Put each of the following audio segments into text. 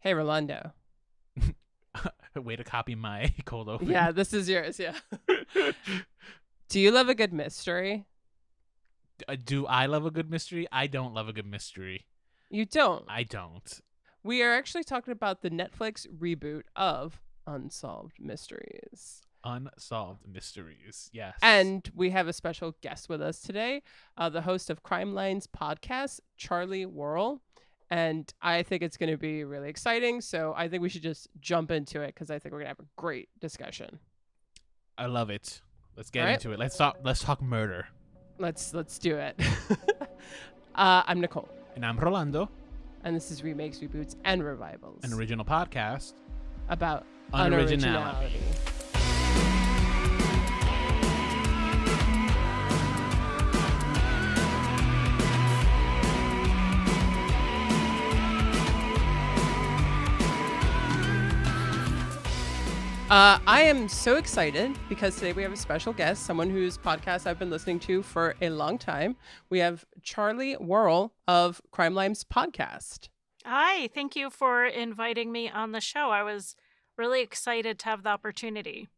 Hey, Rolando. Way to copy my cold open. Yeah, this is yours. Yeah. Do you love a good mystery? Do I love a good mystery? I don't love a good mystery. You don't. I don't. We are actually talking about the Netflix reboot of Unsolved Mysteries. Unsolved Mysteries. Yes. And we have a special guest with us today, the host of Crimelines podcast, Charlie Worroll. And I think it's going to be really exciting. So I think we should just jump into it because I think we're going to have a great discussion. I love it. Let's get into it. Let's talk murder. Let's do it. I'm Nicole. And I'm Rolando. And this is Remakes, Reboots, and Revivals. An original podcast about unoriginality. I am so excited because today we have a special guest, someone whose podcast I've been listening to for a long time. We have Charlie Worroll of Crimelines podcast. Hi, thank you for inviting me on the show. I was really excited to have the opportunity.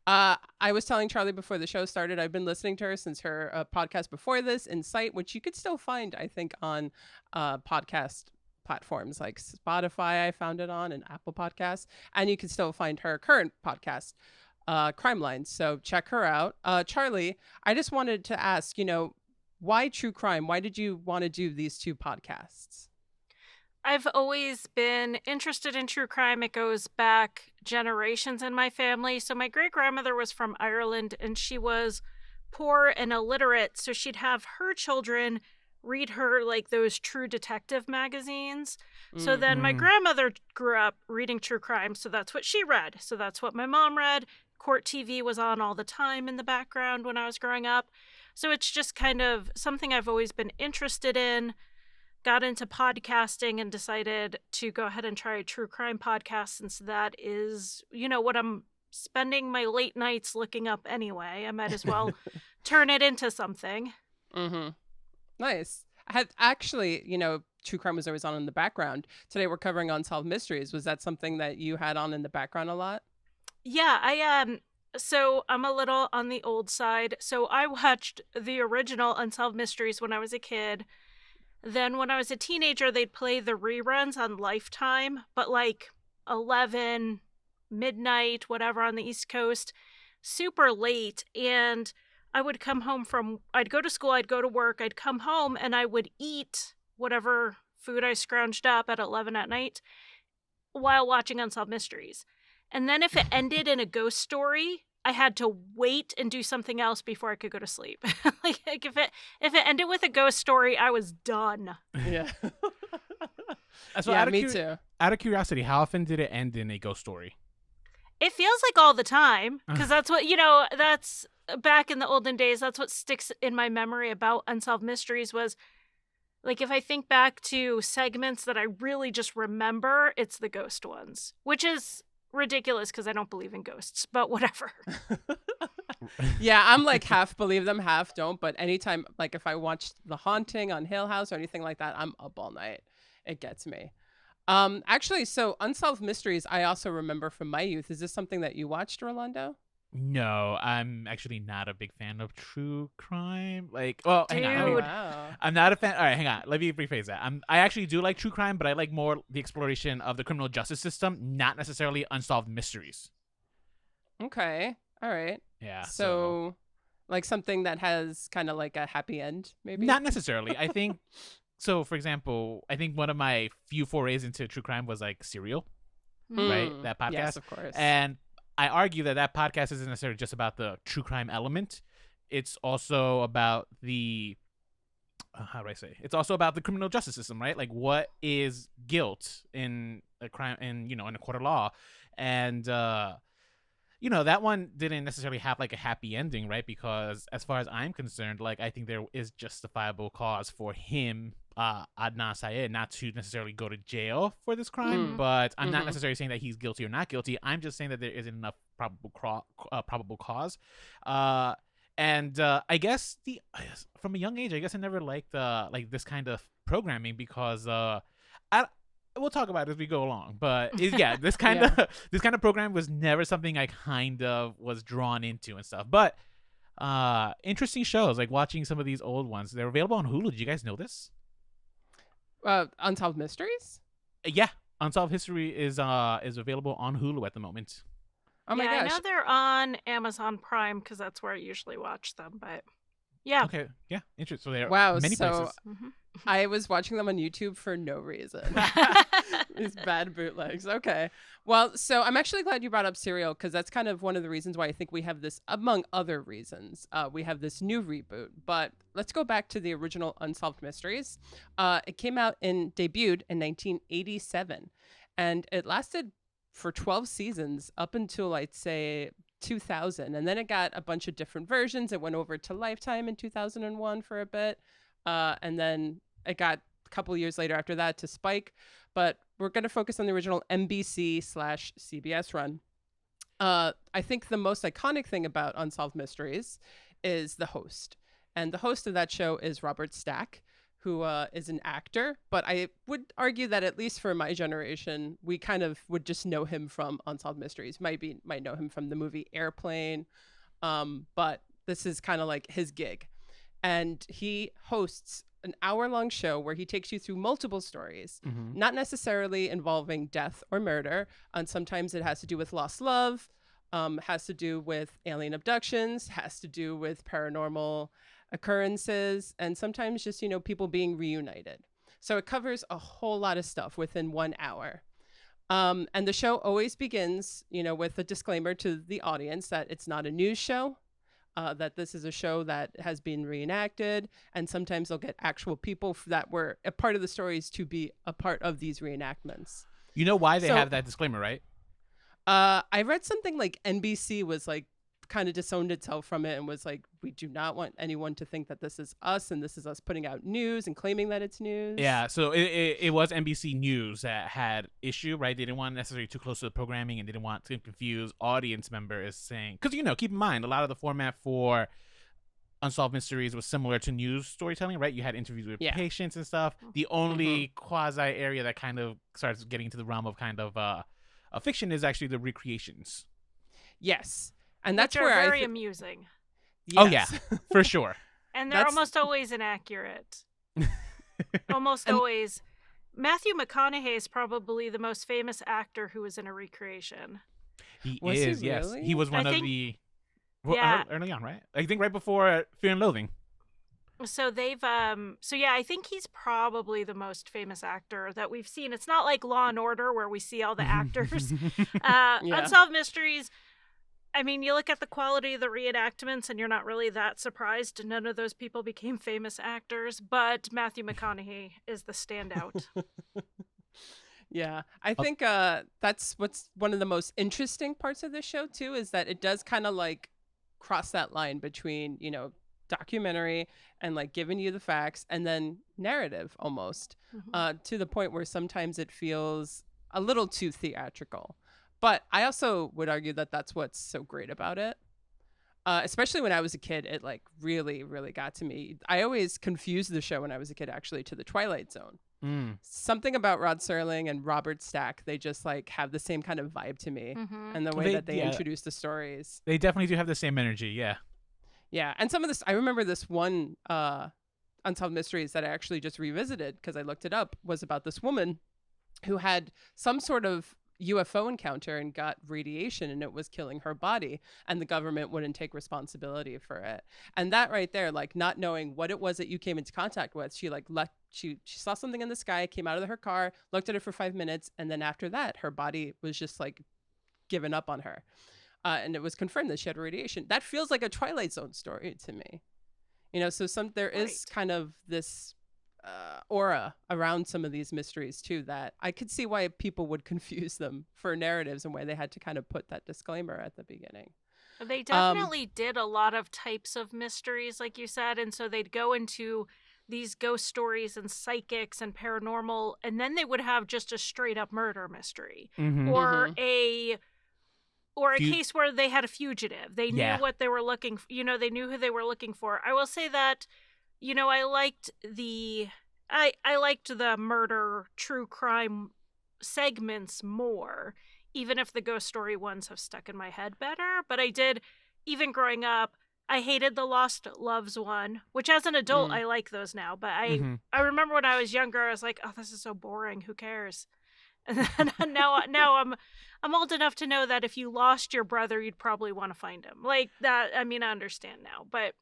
I was telling Charlie before the show started, I've been listening to her since her podcast before this, Insight, which you could still find, I think, on podcast platforms like Spotify. I found it on, and Apple Podcasts, and you can still find her current podcast, Crimelines. So check her out. Charlie, I just wanted to ask, why true crime? Why did you want to do these two podcasts? I've always been interested in true crime. It goes back generations in my family. So my great-grandmother was from Ireland, and she was poor and illiterate. So she'd have her children read her like those True Detective magazines. So then my grandmother grew up reading true crime. So that's what she read. So that's what my mom read. Court TV was on all the time in the background when I was growing up. So it's just kind of something I've always been interested in. Got into podcasting and decided to go ahead and try a true crime podcast since that is, what I'm spending my late nights looking up anyway. I might as well turn it into something. Mm-hmm. Nice. I had actually, true crime was always on in the background. Today we're covering Unsolved Mysteries. Was that something that you had on in the background a lot? Yeah, I am. So I'm a little on the old side. So I watched the original Unsolved Mysteries when I was a kid. Then when I was a teenager, they'd play the reruns on Lifetime, but like 11, midnight, whatever on the East Coast, super late. And I would come home I'd go to school, I'd go to work, I'd come home, and I would eat whatever food I scrounged up at 11 at night while watching Unsolved Mysteries. And then if it ended in a ghost story, I had to wait and do something else before I could go to sleep. like if it ended with a ghost story, I was done. Yeah. So yeah, me too. Out of curiosity, how often did it end in a ghost story? It feels like all the time, because that's what, that's back in the olden days, that's what sticks in my memory about Unsolved Mysteries was, like, if I think back to segments that I really just remember, it's the ghost ones, which is ridiculous because I don't believe in ghosts, but whatever. Yeah, I'm like half believe them, half don't. But anytime, like if I watch The Haunting on Hill House or anything like that, I'm up all night. It gets me. Actually, so Unsolved Mysteries, I also remember from my youth. Is this something that you watched, Rolando? No, I'm actually not a big fan of true crime. Hang on. Wow. I'm not a fan. All right, hang on. Let me rephrase that. I actually do like true crime, but I like more the exploration of the criminal justice system, not necessarily unsolved mysteries. Okay. All right. Yeah. So like something that has kind of like a happy end, maybe? Not necessarily. I think, so for example, I think one of my few forays into true crime was like Serial, right? That podcast. Yes, of course. And I argue that podcast isn't necessarily just about the true crime element. It's also about the, how do I say? It's also about the criminal justice system, right? Like, what is guilt in a crime, in a court of law, and that one didn't necessarily have like a happy ending, right? Because as far as I'm concerned, like I think there is justifiable cause for him, Adnan Syed, not to necessarily go to jail for this crime, but I'm not necessarily saying that he's guilty or not guilty. I'm just saying that there isn't enough probable cause. And I guess from a young age, I guess I never liked like this kind of programming because we'll talk about it as we go along. But yeah, this kind of program was never something I kind of was drawn into and stuff. But interesting shows, like watching some of these old ones. They're available on Hulu. Did you guys know this? Unsolved Mysteries? Yeah, Unsolved History is available on Hulu at the moment. Oh my gosh. I know they're on Amazon Prime because that's where I usually watch them. But yeah. Okay. Yeah. Interesting. So there Wow. are many so places. I was watching them on YouTube for no reason. These bad bootlegs. Okay. Well, so I'm actually glad you brought up Serial because that's kind of one of the reasons why I think we have this, among other reasons, we have this new reboot. But let's go back to the original Unsolved Mysteries. It debuted in 1987, and it lasted for 12 seasons up until, I'd say, 2000. And then it got a bunch of different versions. It went over to Lifetime in 2001 for a bit. And then it got a couple of years later after that to Spike. But we're going to focus on the original NBC/CBS run. I think the most iconic thing about Unsolved Mysteries is the host. And the host of that show is Robert Stack, who is an actor. But I would argue that at least for my generation, we kind of would just know him from Unsolved Mysteries. Might know him from the movie Airplane. But this is kind of like his gig. And he hosts an hour-long show where he takes you through multiple stories, not necessarily involving death or murder. And sometimes it has to do with lost love, has to do with alien abductions, has to do with paranormal occurrences, and sometimes just, people being reunited. So it covers a whole lot of stuff within 1 hour. And the show always begins, with a disclaimer to the audience that it's not a news show. That this is a show that has been reenacted, and sometimes they'll get actual people that were a part of the stories to be a part of these reenactments. You know why they have that disclaimer, right? I read something like NBC was like kind of disowned itself from it and was like, we do not want anyone to think that this is us and this is us putting out news and claiming that it's news. Yeah, so it was NBC News that had issue, right? They didn't want necessarily too close to the programming and they didn't want to confuse audience members saying, because, keep in mind, a lot of the format for Unsolved Mysteries was similar to news storytelling, right? You had interviews with patients and stuff. The only quasi area that kind of starts getting into the realm of kind of a fiction is actually the recreations. Yes. And that's which are where very amusing. Yes. Oh, yeah, for sure. And they're almost always inaccurate. Almost always. Matthew McConaughey is probably the most famous actor who was in a recreation. He was is, he yes. really? He was one of the... early on, right? I think right before Fear and Loathing. So they've... I think he's probably the most famous actor that we've seen. It's not like Law and Order where we see all the actors. Unsolved Mysteries... I mean, you look at the quality of the reenactments and you're not really that surprised. None of those people became famous actors, but Matthew McConaughey is the standout. Yeah, I think that's what's one of the most interesting parts of this show, too, is that it does kind of like cross that line between, documentary and like giving you the facts and then narrative almost to the point where sometimes it feels a little too theatrical. But I also would argue that that's what's so great about it. Especially when I was a kid, it like really, really got to me. I always confused the show when I was a kid actually to the Twilight Zone. Something about Rod Serling and Robert Stack, they just like have the same kind of vibe to me and the way that they introduce the stories. They definitely do have the same energy, yeah. Yeah, and some of this, I remember this one Unsolved Mysteries that I actually just revisited because I looked it up, was about this woman who had some sort of UFO encounter and got radiation and it was killing her body and the government wouldn't take responsibility for it. And that right there, like not knowing what it was that you came into contact with, she like she saw something in the sky, came out of her car, looked at it for 5 minutes, and then after that her body was just like given up on her. And it was confirmed that she had radiation. That feels like a Twilight Zone story to me. So there is kind of this aura around some of these mysteries too that I could see why people would confuse them for narratives and why they had to kind of put that disclaimer at the beginning. They definitely did a lot of types of mysteries, like you said, and so they'd go into these ghost stories and psychics and paranormal, and then they would have just a straight up murder mystery or a case where they had a fugitive. They knew what they were looking for. They knew who they were looking for. I will say that I liked the murder true crime segments more, even if the ghost story ones have stuck in my head better. But I did, even growing up, I hated the Lost Loves one, which as an adult, I like those now. But I remember when I was younger, I was like, oh, this is so boring. Who cares? And then now I'm old enough to know that if you lost your brother, you'd probably want to find him. Like that. I mean, I understand now, but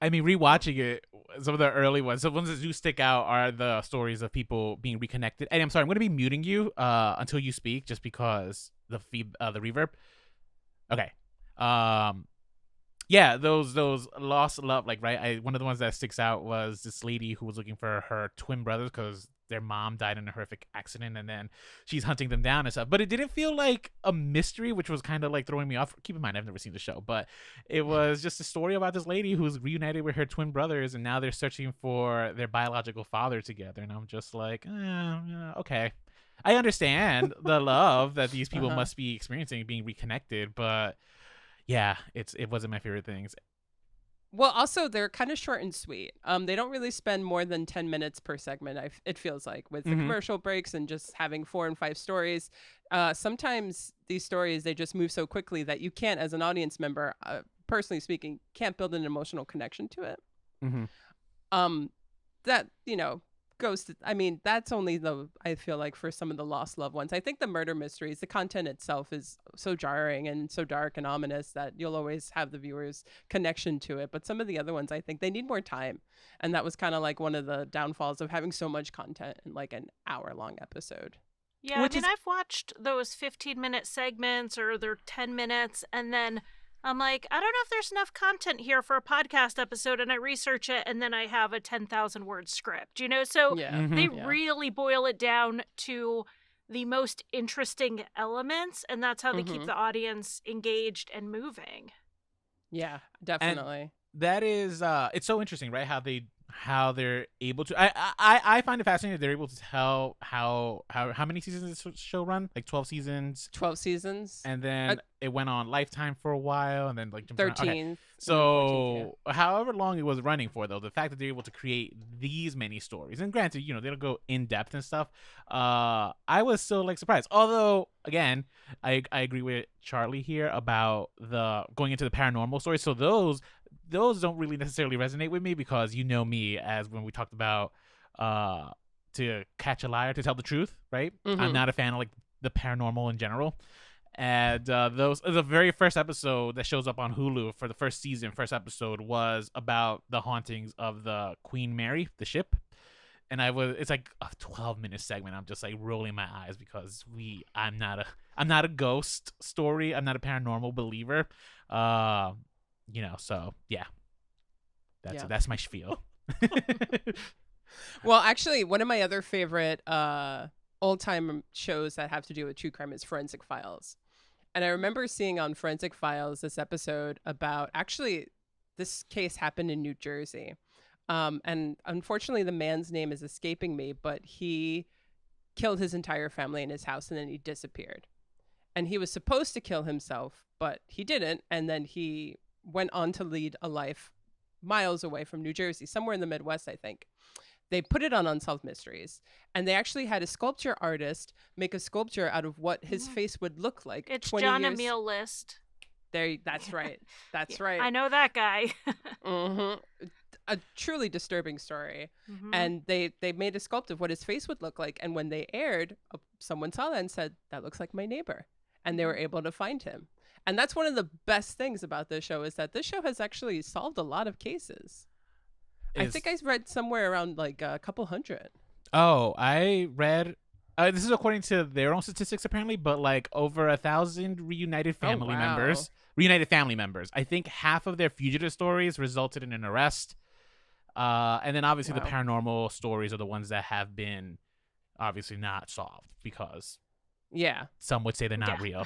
I mean, rewatching it, some of the early ones, the ones that do stick out are the stories of people being reconnected. And I'm sorry, I'm going to be muting you until you speak, just because the reverb. Okay. Yeah, those lost love, like, right. One of the ones that sticks out was this lady who was looking for her twin brothers because their mom died in a horrific accident, and then she's hunting them down and stuff. But it didn't feel like a mystery, which was kind of like throwing me off. Keep in mind, I've never seen the show, but it was just a story about this lady who's reunited with her twin brothers, and now they're searching for their biological father together. And I'm just like, okay. I understand the love that these people must be experiencing being reconnected, but yeah, it wasn't my favorite things. Well, also they're kind of short and sweet. They don't really spend more than 10 minutes per segment. It feels like, with the commercial breaks and just having 4 and 5 stories. Sometimes these stories, they just move so quickly that you can't, as an audience member, personally speaking, can't build an emotional connection to it. That, goes to, I mean, that's only I feel like, for some of the lost loved ones. I think the murder mysteries, the content itself is so jarring and so dark and ominous that you'll always have the viewer's connection to it. But some of the other ones, I think they need more time. And that was kind of like one of the downfalls of having so much content in like an hour-long episode. Yeah, I've watched those 15-minute segments, or they're 10 minutes, and then I'm like, I don't know if there's enough content here for a podcast episode, and I research it, and then I have a 10,000 word script, So they really boil it down to the most interesting elements, and that's how they keep the audience engaged and moving. Yeah, definitely. And that is, it's so interesting, right? How they're able to. I find it fascinating that they're able to tell how many seasons does this show run? Like 12 seasons. 12 seasons. And then it went on Lifetime for a while, and then like 13. Okay. So 14, however long it was running for, though, the fact that they're able to create these many stories, and granted, they don't go in depth and stuff. I was still like surprised. Although, again, I agree with Charlie here about the going into the paranormal stories. So those don't really necessarily resonate with me, because me, as when we talked about to catch a liar to tell the truth, right? I'm not a fan of like the paranormal in general. And the very first episode that shows up on Hulu for the first episode was about the hauntings of the Queen Mary, the ship. And it's like a 12-minute segment. I'm just like rolling my eyes, because I'm not a ghost story. I'm not a paranormal believer. So yeah, that's my spiel. Well, actually, one of my other favorite old-time shows that have to do with true crime is Forensic Files. And I remember seeing on Forensic Files this episode about, actually, this case happened in New Jersey. And unfortunately, the man's name is escaping me, but he killed his entire family in his house, and then he disappeared. And he was supposed to kill himself, but he didn't. And then he went on to lead a life miles away from New Jersey, somewhere in the Midwest, I think. They put it on Unsolved Mysteries, and they actually had a sculpture artist make a sculpture out of what his face would look like. It's John Emile List. That's right. That's right. I know that guy. A truly disturbing story. And they made a sculpt of what his face would look like. And when they aired, someone saw that and said, that looks like my neighbor. And they were able to find him. And that's one of the best things about this show, is that this show has actually solved a lot of cases. I think I read somewhere around like a couple hundred. Oh, I read, this is according to their own statistics apparently, but like over 1,000 reunited family members. Reunited family members. I think half of their fugitive stories resulted in an arrest. And then obviously the paranormal stories are the ones that have been obviously not solved, because some would say they're not real.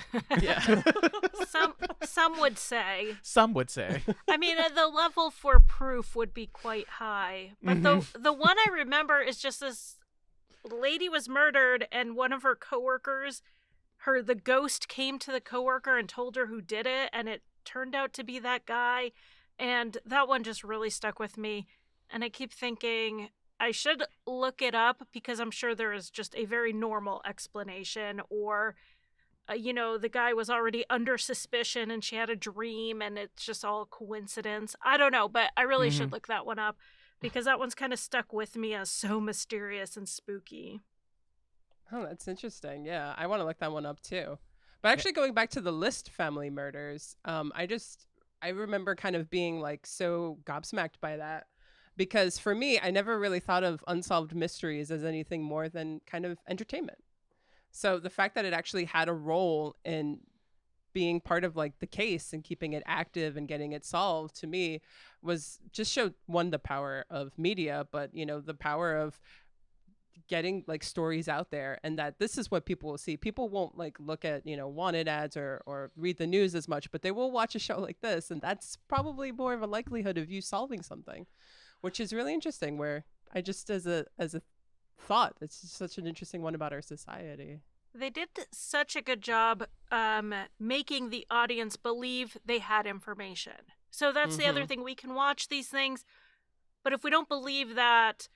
Some would say. Some would say. I mean, the level for proof would be quite high. But the one I remember is just this lady was murdered, and one of her coworkers, the ghost came to the coworker and told her who did it, and it turned out to be that guy. And that one just really stuck with me. And I keep thinking, I should look it up because I'm sure there is just a very normal explanation, or the guy was already under suspicion and she had a dream and it's just all coincidence. I don't know, but I really should look that one up because that one's kind of stuck with me as so mysterious and spooky. Oh, that's interesting. Yeah, I want to look that one up too. But actually, going back to the List family murders, I remember kind of being like so gobsmacked by that because for me, I never really thought of Unsolved Mysteries as anything more than kind of entertainment. So the fact that it actually had a role in being part of like the case and keeping it active and getting it solved to me was just showed the power of media, but the power of getting like stories out there, and that this is what people will see. People won't like look at wanted ads or read the news as much, but they will watch a show like this, and that's probably more of a likelihood of you solving something, which is really interesting. Where I just as a thought, it's just such an interesting one about our society. They did such a good job making the audience believe they had information. So that's the other thing. We can watch these things, but if we don't believe that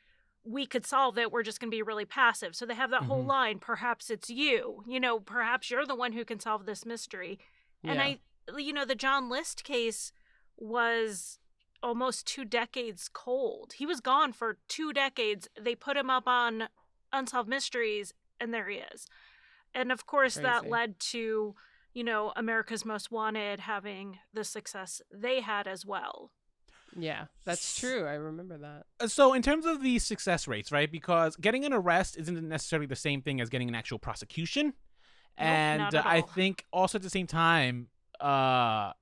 we could solve it, we're just going to be really passive. So they have that whole line, perhaps it's you, perhaps you're the one who can solve this mystery. Yeah. And the John List case was almost 2 decades cold. He was gone for 2 decades. They put him up on Unsolved Mysteries, and there he is. And of course, Crazy. That led to, America's Most Wanted having the success they had as well. Yeah, that's true. I remember that. So in terms of the success rates, right, because getting an arrest isn't necessarily the same thing as getting an actual prosecution. And not at all. I think also at the same time, not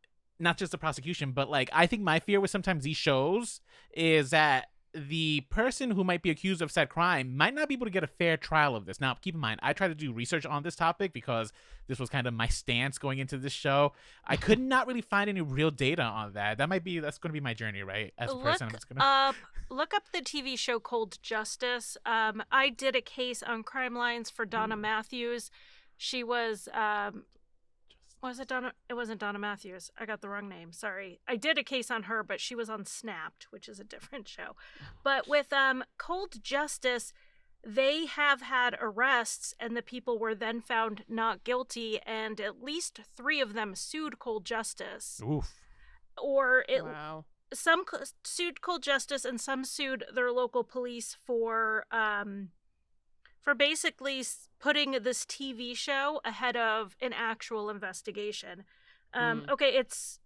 just the prosecution, but like I think my fear with sometimes these shows is that the person who might be accused of said crime might not be able to get a fair trial of this. Now, keep in mind, I tried to do research on this topic because this was kind of my stance going into this show. I could not really find any real data on that. That's going to be my journey, right? As a person, look up the TV show Cold Justice. I did a case on Crimelines for Donna Matthews. She was was it Donna? It wasn't Donna Matthews. I got the wrong name. Sorry. I did a case on her, but she was on Snapped, which is a different show. But with Cold Justice, they have had arrests, and the people were then found not guilty, and at least 3 of them sued Cold Justice. Oof. Wow. Some sued Cold Justice, and some sued their local police for basically putting this TV show ahead of an actual investigation. Okay, it's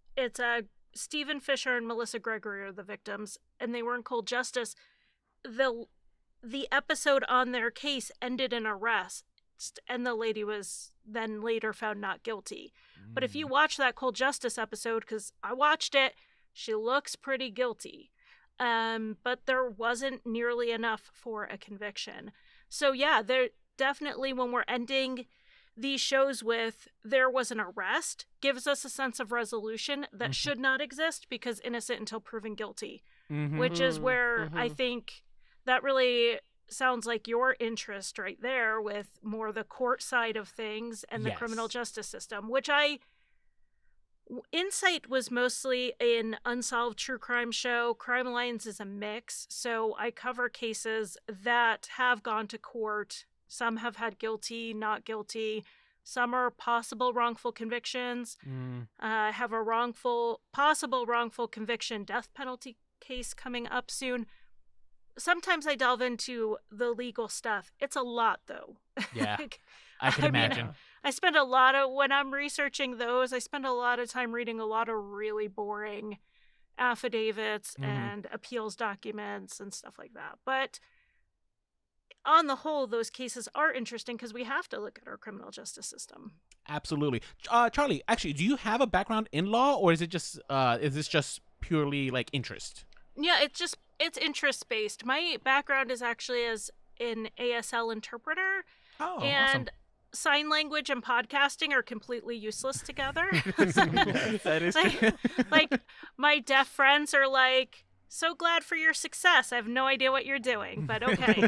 Stephen Fisher and Melissa Gregory are the victims, and they were in Cold Justice. The episode on their case ended in arrest, and the lady was then later found not guilty. But if you watch that Cold Justice episode, because I watched it, she looks pretty guilty. But there wasn't nearly enough for a conviction. So yeah, there definitely, when we're ending these shows with there was an arrest, gives us a sense of resolution that should not exist because innocent until proven guilty, which is where I think that really sounds like your interest right there with more the court side of things and the criminal justice system, which Insight was mostly an unsolved true crime show. Crimelines is a mix, so I cover cases that have gone to court. Some have had guilty, not guilty. Some are possible wrongful convictions. Have a possible wrongful conviction death penalty case coming up soon. Sometimes I delve into the legal stuff. It's a lot, though. Yeah, I can imagine. When I'm researching those, I spend a lot of time reading a lot of really boring affidavits and appeals documents and stuff like that. But on the whole, those cases are interesting because we have to look at our criminal justice system. Absolutely. Charlie, actually, do you have a background in law, or is this just purely like interest? Yeah, it's interest-based. My background is actually as an ASL interpreter. Oh, and awesome. Sign language and podcasting are completely useless together. That is true. like my deaf friends are like, so glad for your success. I have no idea what you're doing, but okay.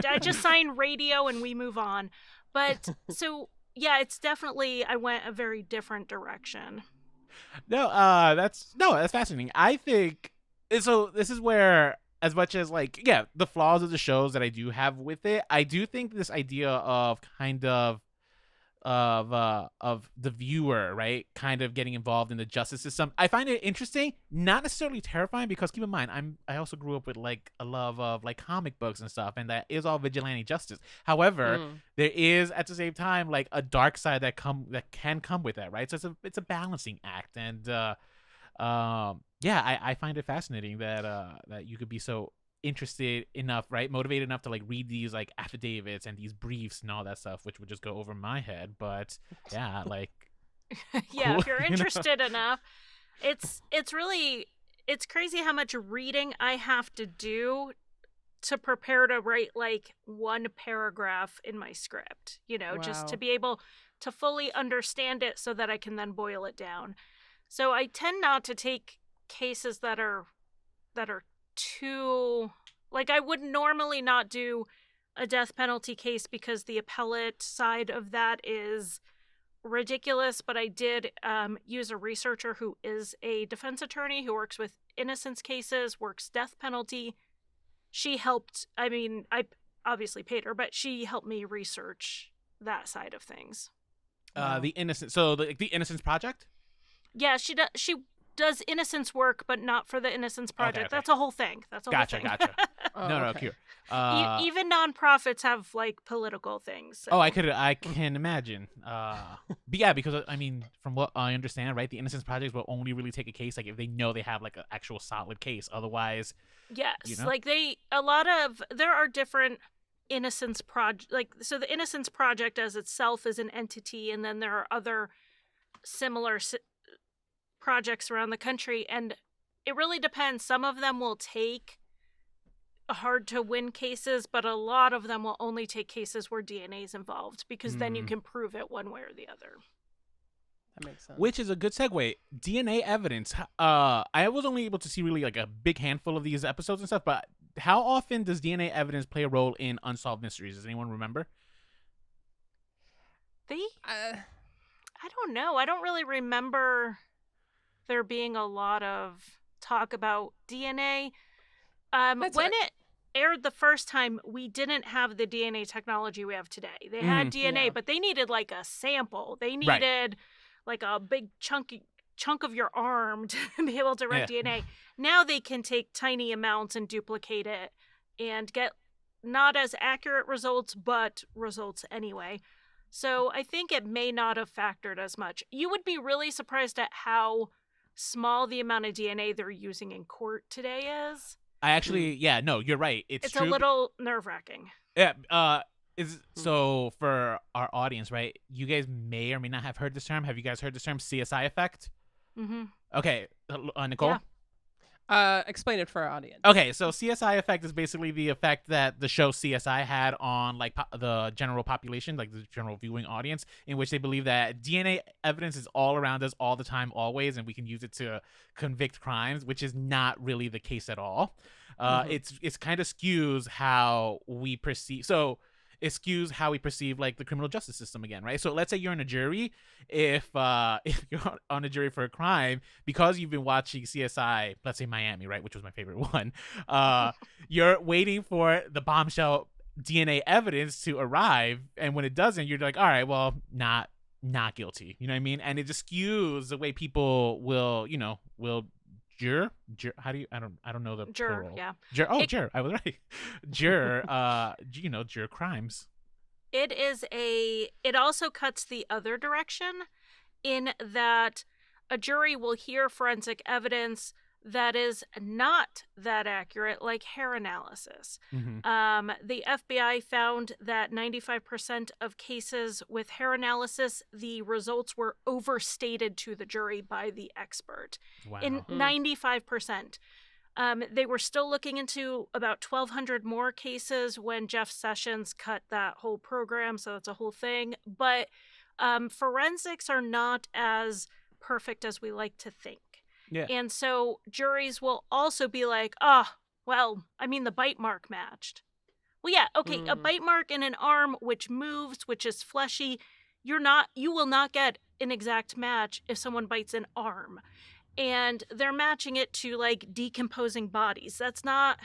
I just sign radio and we move on. But so yeah, it's definitely, I went a very different direction. No, that's fascinating. I think so. This is where as much as like, yeah, the flaws of the shows that I do have with it, I do think this idea of kind of the viewer, right, kind of getting involved in the justice system, I find it interesting, not necessarily terrifying, because keep in mind, I also grew up with like a love of like comic books and stuff, and that is all vigilante justice. However, there is at the same time like a dark side that can come with that, right? So it's a balancing act, and yeah, I find it fascinating that you could be so interested enough, right, motivated enough to like read these like affidavits and these briefs and all that stuff, which would just go over my head. But yeah, like yeah, cool, if you're interested enough, it's crazy how much reading I have to do to prepare to write like one paragraph in my script, just to be able to fully understand it so that I can then boil it down. So I tend not to take cases that are too, like, I would normally not do a death penalty case because the appellate side of that is ridiculous, but I did use a researcher who is a defense attorney who works with innocence cases, works death penalty. She helped, I obviously paid her, but she helped me research that side of things. The Innocence Project? Yeah, she does innocence work, but not for the Innocence Project. Okay. That's a whole thing. Gotcha. No, cute. Even nonprofits have like political things. So. Oh, I can imagine. But yeah, because from what I understand, right, the Innocence Projects will only really take a case like if they know they have like an actual solid case. Otherwise, yes, like there are different Innocence Project. Like, so the Innocence Project as itself is an entity, and then there are other similar projects around the country, and it really depends. Some of them will take hard to win cases, but a lot of them will only take cases where DNA is involved, because then you can prove it one way or the other. That makes sense. Which is a good segue. DNA evidence. I was only able to see really like a big handful of these episodes and stuff, but how often does DNA evidence play a role in Unsolved Mysteries? Does anyone remember? I don't know. I don't really remember there being a lot of talk about DNA. When it aired the first time, we didn't have the DNA technology we have today. They had DNA, but they needed like a sample. They needed like a big chunk of your arm to be able to write DNA. Now they can take tiny amounts and duplicate it and get not as accurate results, but results anyway. So I think it may not have factored as much. You would be really surprised at how small the amount of DNA they're using in court today is. I actually, no, you're right. It's true. A little nerve-wracking. Yeah. So for our audience, right? You guys may or may not have heard this term. Have you guys heard this term, Csi Effect? Mm-hmm. Okay, Nicole. Yeah. Explain it for our audience. Okay, so Csi Effect is basically the effect that the show CSI had on like the general population, like the general viewing audience, in which they believe that DNA evidence is all around us all the time, always, and we can use it to convict crimes, which is not really the case at all. It's kind of skews how we perceive. So it skews how we perceive like the criminal justice system again, right? So let's say you're in a jury. If you're on a jury for a crime, because you've been watching CSI, let's say Miami, right, which was my favorite one, you're waiting for the bombshell DNA evidence to arrive, and when it doesn't, you're like, all right, well, not guilty. You know what I mean? And it just skews the way people will jur. How do you? I don't know the plural. Yeah. Jur. Oh, jur. I was right. Jur. Jur crimes. It also cuts the other direction, in that a jury will hear forensic evidence that is not that accurate, like hair analysis. The FBI found that 95% of cases with hair analysis, the results were overstated to the jury by the expert. Wow. In 95%. They were still looking into about 1,200 more cases when Jeff Sessions cut that whole program, so that's a whole thing. But forensics are not as perfect as we like to think. Yeah. And so juries will also be like, the bite mark matched. Well, yeah, okay, a bite mark in an arm which moves, which is fleshy, you will not get an exact match if someone bites an arm. And they're matching it to like decomposing bodies. That's not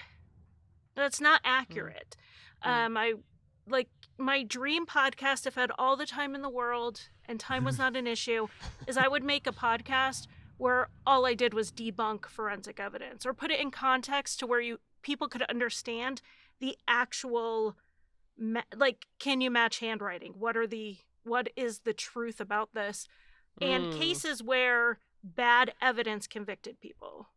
That's not accurate. I like my dream podcast, if I had all the time in the world and time was not an issue, is I would make a podcast where all I did was debunk forensic evidence or put it in context to where people could understand the actual like, can you match handwriting? What is the truth about this? And cases where bad evidence convicted people.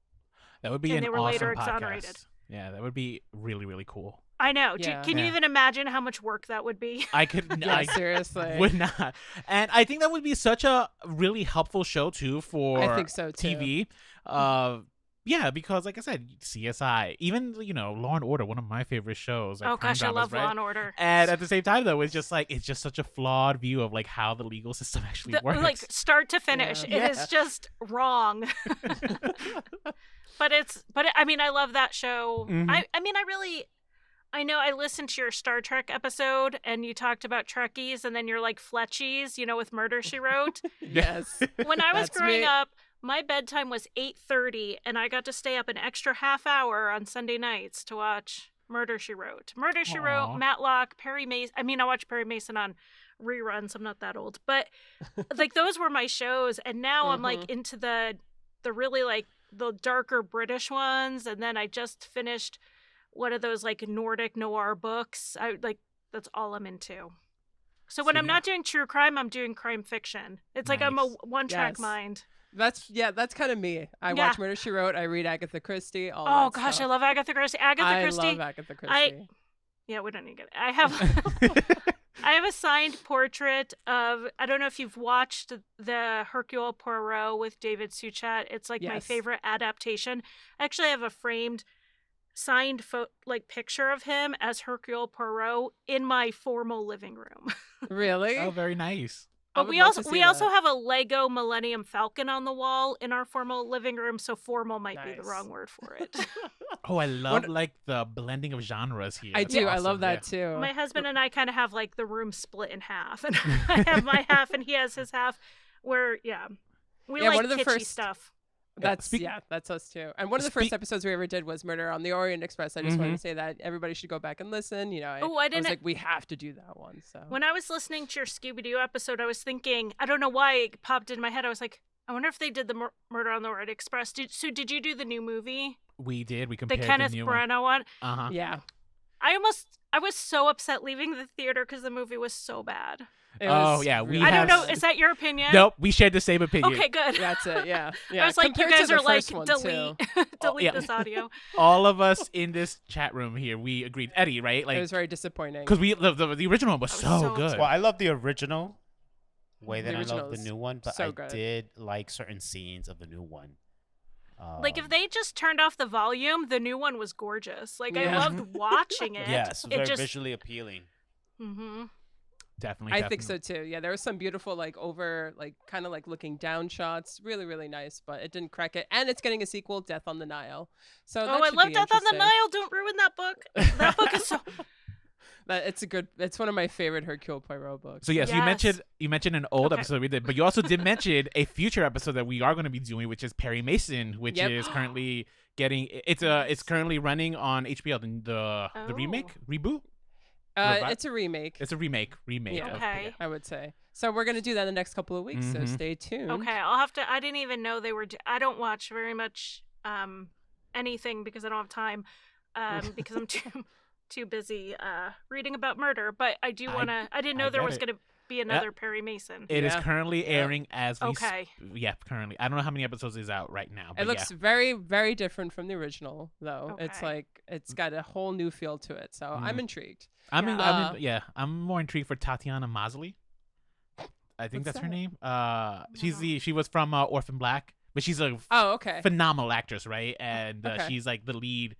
That would be and an they were awesome later podcast. exonerated. Yeah, that would be really, really cool. I know. Yeah. Can you even imagine how much work that would be? I could. Yeah, I seriously. would not. And I think that would be such a really helpful show too for I think so, too. TV. Yeah, because like I said, CSI, even Law and Order, one of my favorite shows. Like Oh crime gosh, I dramas, love right? Law and Order. And at the same time, though, it's just such a flawed view of like how the legal system actually works. Like start to finish, Yeah. it is just wrong. But I mean, I love that show. Mhm. I know I listened to your Star Trek episode and you talked about Trekkies and then you're like Fletchies, with Murder, She Wrote. Yes. When I was That's growing me. up, my bedtime was 8:30 and I got to stay up an extra half hour on Sunday nights to watch Murder, She Wrote. Murder, She Wrote, Aw. Matlock, Perry Mason. I mean, I watched Perry Mason on reruns. I'm not that old. But like those were my shows. And now I'm like into the really like the darker British ones. And then I just finished one of those like Nordic noir books. That's all I'm into. So when So, I'm not doing true crime, I'm doing crime fiction. It's like I'm a Nice. one-track Yes. mind. That's kind of me. I Yeah. watch Murder, She Wrote. I read Agatha Christie. All Oh that gosh, stuff. I love Agatha Christie. I Christie. love Agatha Christie. Yeah, we don't need to get it. I have a signed portrait of, I don't know if you've watched the Hercule Poirot with David Suchet. It's like my Yes. favorite adaptation. I actually have a framed signed picture of him as Hercule Poirot in my formal living room. Really? Oh, very nice. I But would we love to also see also that. have a Lego Millennium Falcon on the wall in our formal living room, so formal might be the Nice. wrong word for it. Oh, I love like the blending of genres here. I That's do. I awesome, love that yeah. too. My husband and I kind of have like the room split in half, and I have my half and he has his half. Where we Yeah, like one of the kitschy first- stuff. That's that's us too. And one of the first Speak- episodes we ever did was Murder on the Orient Express. I just wanted to say that everybody should go back and listen. I Oh, I was didn't. like, we have to do that one. So When I was listening to your Scooby Doo episode, I was thinking, I don't know why it popped in my head. I was like, I wonder if they did the Murder on the Orient Express. Did you do the new movie, We did. We the compared Kenneth new Branagh one? Uh-huh. yeah, I was so upset leaving the theater because the movie was so bad. it Oh, was yeah, we really I don't have- know. Is that your opinion? Nope, we shared the same opinion. Okay, good. That's it. Yeah, yeah. I was like, you Compared to guys the are like, first one, delete, too. delete yeah. this audio. All of us in this chat room here, we agreed. Eddie, right? It Like, was very disappointing. because the original one was I was so so good. Well, I love the original way The than I love original the is new one, but so I good. did like certain scenes of the new one. Like if they just turned off the volume, the new one was gorgeous. Like I Yeah. loved watching it. yes, it very just. visually appealing. Mm-hmm. Definitely. I think so too. Yeah, there was some beautiful kind of like looking down shots. Really, really nice, but it didn't crack it. And it's getting a sequel, Death on the Nile. So Oh, I love Death on the Nile. Don't ruin that book. That book is so. It's one of my favorite Hercule Poirot books. So yes, Yes. you mentioned an old Okay. episode we did, but you also did mention a future episode that we are going to be doing, which is Perry Mason, which Yep. is currently getting it's currently running on HBO. The remake reboot. It's a remake. It's a remake. Yeah. of- Okay. I would say. So we're gonna do that in the next couple of weeks. So Mhm. stay tuned. Okay, I'll have to. I didn't even know they were. I don't watch very much anything because I don't have time. Because I'm too busy reading about murder. But I do want to. I didn't know there get was it. going to be another Perry Mason. It is Yeah. currently airing as we Okay. yeah, currently. I don't know how many episodes is out right now. But It looks very, very different from the original, though. It's Okay. like it's got a whole new feel to it. So I'm intrigued. I'm more intrigued for Tatiana Maslany. I think What's that's her that? name. She was from Orphan Black, but she's a Oh, okay. phenomenal actress, right? And Okay. she's like the lead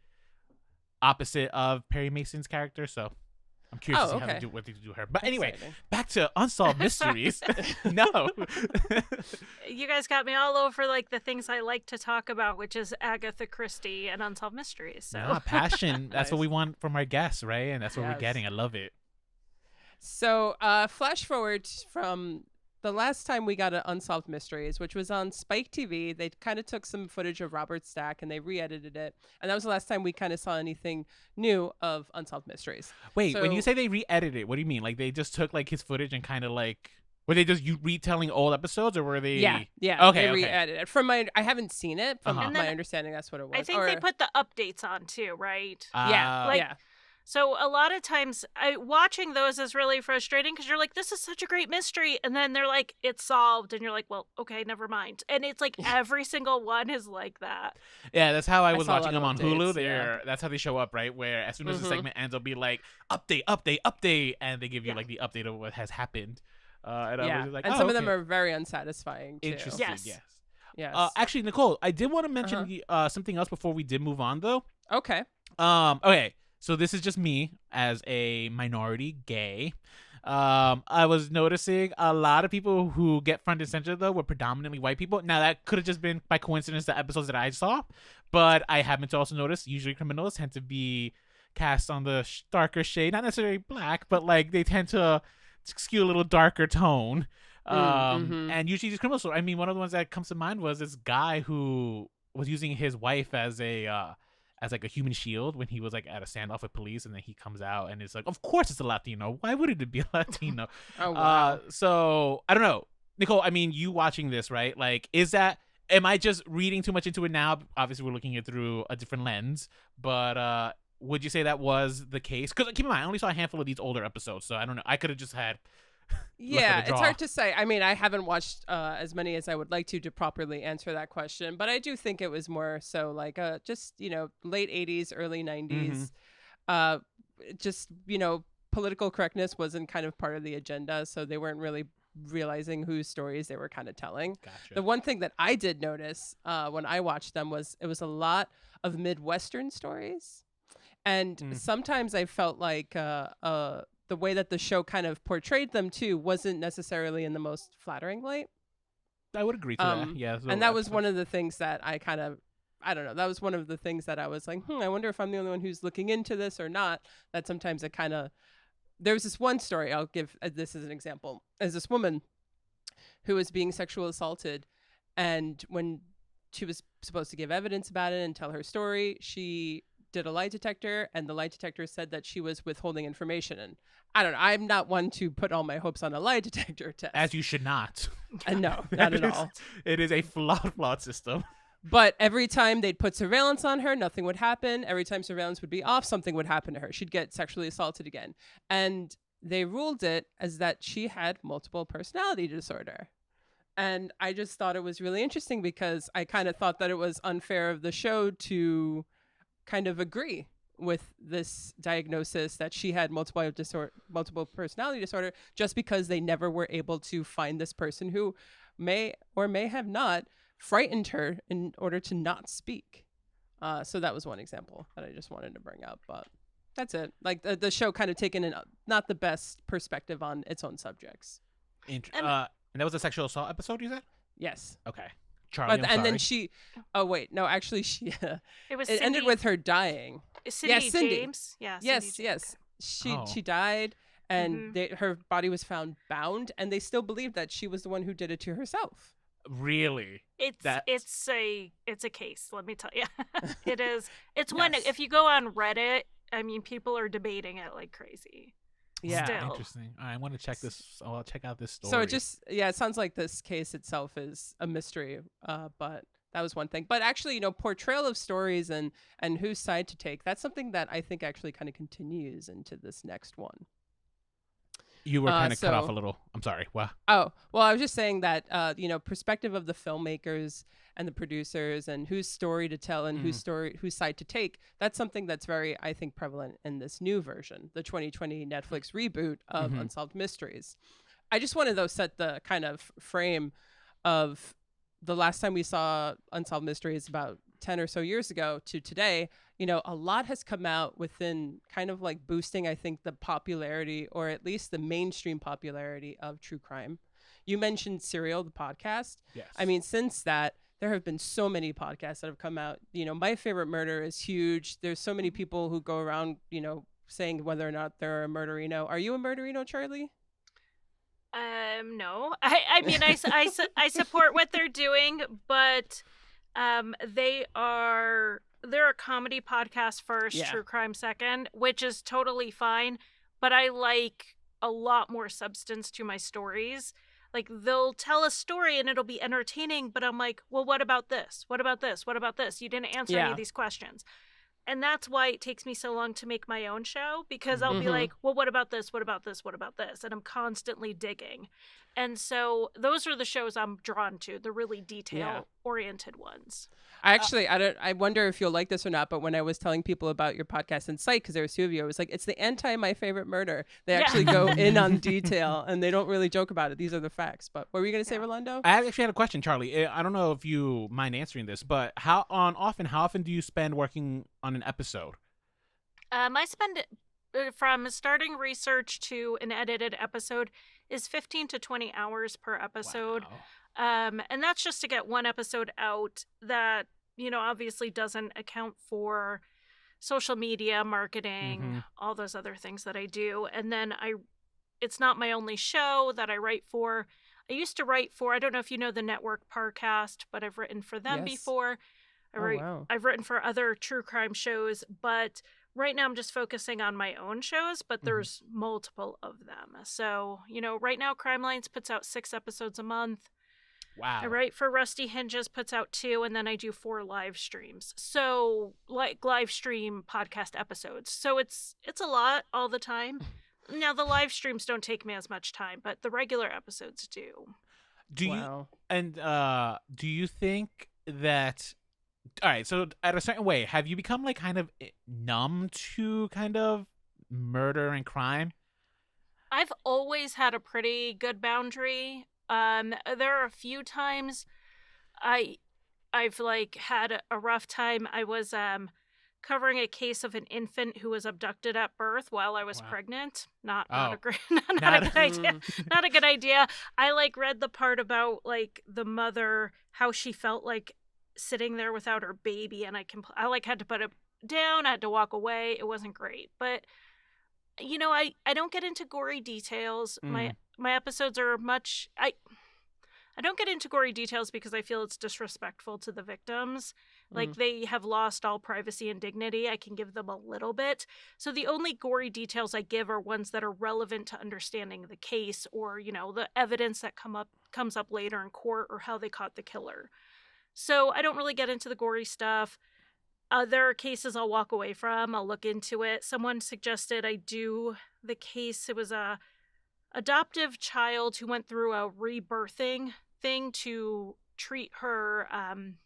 opposite of Perry Mason's character. So I'm curious to see what they do her. But anyway, Exciting. back to Unsolved Mysteries. No. You guys got me all over like the things I like to talk about, which is Agatha Christie and Unsolved Mysteries. So Nah, passion. That's what Nice. we want from our guests, right? And that's what we're Yes. getting. I love it. So, flash forward from the last time we got an Unsolved Mysteries, which was on Spike TV. They kind of took some footage of Robert Stack and they re-edited it, and that was the last time we kind of saw anything new of Unsolved Mysteries. Wait, when you So- say they re-edited it, what do you mean? Like they just took like his footage and kind of like were they just retelling old episodes or were they? Yeah. Okay, They okay. re-edited it. I haven't seen it. From Uh-huh. And my then understanding, that's what it was. I think they put the updates on too, right? Yeah, Ah, Like- yeah. So a lot of times, watching those is really frustrating because you're like, "This is such a great mystery," and then they're like, "It's solved," and you're like, "Well, okay, never mind." And it's like every single one is like that. yeah, that's how I was saw a watching lot them of on Hulu. updates, yeah. That's how they show up, right? Where as soon as the Mhm. segment ends, they'll be like, update, update, update, and they give you Yeah. like the update of what has happened. And I Yeah, was just like, and oh, some of them okay. are very unsatisfying too. Interesting. Yes. Yes. Yes. Actually, Nicole, I did want to mention Uh-huh. something else before we did move on, though. Okay. Okay. So this is just me as a minority gay. I was noticing a lot of people who get front and center though were predominantly white people. Now that could have just been by coincidence the episodes that I saw, but I happen to also notice usually criminals tend to be cast on the darker shade, not necessarily black, but like they tend to skew a little darker tone. mhm. And usually these criminals. I mean, one of the ones that comes to mind was this guy who was using his wife as like a human shield when he was like at a standoff with police, and then he comes out and it's like, of course it's a Latino. Why would it be a Latino? Oh wow. So I don't know, Nicole. I mean, you watching this, right? Like, am I just reading too much into it now? Obviously, we're looking at it through a different lens, but would you say that was the case? Because keep in mind, I only saw a handful of these older episodes, so I don't know. I could have just had. Yeah, the it's draw. hard to say. I mean, I haven't watched as many as I would like to properly answer that question, but I do think it was more so like just late 80s, early 90s. Just political correctness wasn't kind of part of the agenda, so they weren't really realizing whose stories they were kind of telling. Gotcha. The one thing that I did notice when I watched them was it was a lot of Midwestern stories, and sometimes I felt like the way that the show kind of portrayed them too wasn't necessarily in the most flattering light. I would agree to that. Yeah, And that was one of the things that I don't know. That was one of the things that I was like, I wonder if I'm the only one who's looking into this or not. That sometimes it kind of, there was this one story, I'll give this as an example. There's this woman who was being sexually assaulted, and when she was supposed to give evidence about it and tell her story, she did a lie detector, and the lie detector said that she was withholding information. And I don't know, I'm not one to put all my hopes on a lie detector test. As you should not. And no, not at It is- all. It is a flawed system. But every time they'd put surveillance on her, nothing would happen. Every time surveillance would be off, something would happen to her. She'd get sexually assaulted again. And they ruled it as that she had multiple personality disorder. And I just thought it was really interesting because I kind of thought that it was unfair of the show to kind of agree with this diagnosis that she had multiple personality disorder just because they never were able to find this person who may or may have not frightened her in order to not speak. So that was one example that I just wanted to bring up, but that's it. Like the show kind of taken not the best perspective on its own subjects. And that was a sexual assault episode, you said? Yes. Okay. Charlie, But, I'm and then sorry. she It was it ended Cindy- with her dying. Cindy Yeah, Cindy. James. Yeah. Cindy Yes, James. yes. She Oh. she died, and Mhm. her body was found bound, and they still believe that she was the one who did it to herself. Really? It's That's- it's a case. Let me tell you, it is. It's one. Yes. If you go on Reddit, I mean, people are debating it like crazy. Yeah. Still. Interesting. I want to check this. I'll check out this story. So it sounds like this case itself is a mystery. But that was one thing. But actually, portrayal of stories and whose side to take, that's something that I think actually kind of continues into this next one. You were kind of cut off so- a little. I'm sorry. Wow. Oh, well, I was just saying that, perspective of the filmmakers and the producers and whose story to tell and whose side to take, that's something that's very, I think, prevalent in this new version, the 2020 Netflix reboot of Unsolved Mysteries. I just wanted to set the kind of frame of the last time we saw Unsolved Mysteries about 10 or so years ago to today. A lot has come out within kind of like boosting, I think, the popularity or at least the mainstream popularity of true crime. You mentioned Serial, the podcast. Yes. I mean, since that, there have been so many podcasts that have come out. My Favorite Murder is huge. There's so many people who go around, saying whether or not they're a murderino. Are you a murderino, Charlie? No. I mean, I support what they're doing, but they're a comedy podcast first, Yeah. true crime second, which is totally fine, but I like a lot more substance to my stories. Like, they'll tell a story and it'll be entertaining, but I'm like, well, what about this? What about this? What about this? You didn't answer any Yeah. of these questions. And that's why it takes me so long to make my own show, because I'll be Mhm. like, well, what about this? What about this? What about this? And I'm constantly digging. And so those are the shows I'm drawn to, the really detail-oriented ones. I wonder if you'll like this or not, but when I was telling people about your podcast and site, because there was two of you, I was like, it's the anti My Favorite Murder. They Yeah. actually go in on detail and they don't really joke about it. These are the facts. But what were you going to say, Yeah. Rolando? I actually had a question, Charlie. I don't know if you mind answering this, but how often do you spend working on an episode? I spend from starting research to an edited episode is 15 to 20 hours per episode. Wow. And that's just to get one episode out that, obviously doesn't account for social media, marketing, Mhm. all those other things that I do. And then it's not my only show that I write for. I used to write for, I don't know if you know the network Parcast, but I've written for them Yes. before. Wow. I've written for other true crime shows, but right now I'm just focusing on my own shows, but there's multiple of them. So, right now Crimelines puts out 6 episodes a month. Wow. I write for Rusty Hinges, puts out 2, and then I do 4 live streams. So, like, live stream podcast episodes. So it's a lot all the time. Now, the live streams don't take me as much time, but the regular episodes do. Wow. Do you think that, all right, so at a certain way, have you become like kind of numb to kind of murder and crime? I've always had a pretty good boundary. There are a few times I've like had a rough time. I was covering a case of an infant who was abducted at birth while I was Wow. pregnant. Not Oh. a great, not Not- a good idea. Not a good idea. I like read the part about like the mother, how she felt like sitting there without her baby, and I like had to put it down. I had to walk away. It wasn't great, but I don't get into gory details. My episodes are much I don't get into gory details because I feel it's disrespectful to the victims. Like, they have lost all privacy and dignity. I can give them a little bit. So the only gory details I give are ones that are relevant to understanding the case, or, the evidence that comes up later in court, or how they caught the killer. So I don't really get into the gory stuff. There are cases I'll walk away from. I'll look into it. Someone suggested I do the case. It was a adoptive child who went through a rebirthing thing to treat her I'm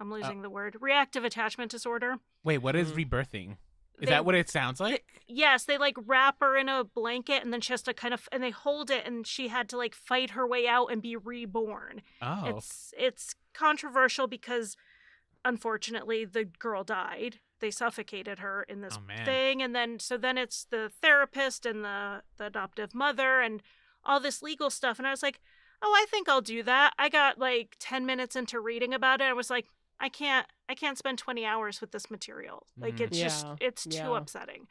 losing the word, reactive attachment disorder. Wait, what is rebirthing? Is that what it sounds like? Yes, they like wrap her in a blanket, and then she has to and they hold it, and she had to like fight her way out and be reborn. Oh. It's controversial because unfortunately the girl died. They suffocated her in this thing, and then it's the therapist and the adoptive mother and all this legal stuff. And I was like, oh, I think I'll do that. I got like 10 minutes into reading about it. I was like, I can't spend 20 hours with this material. Like, it's too upsetting.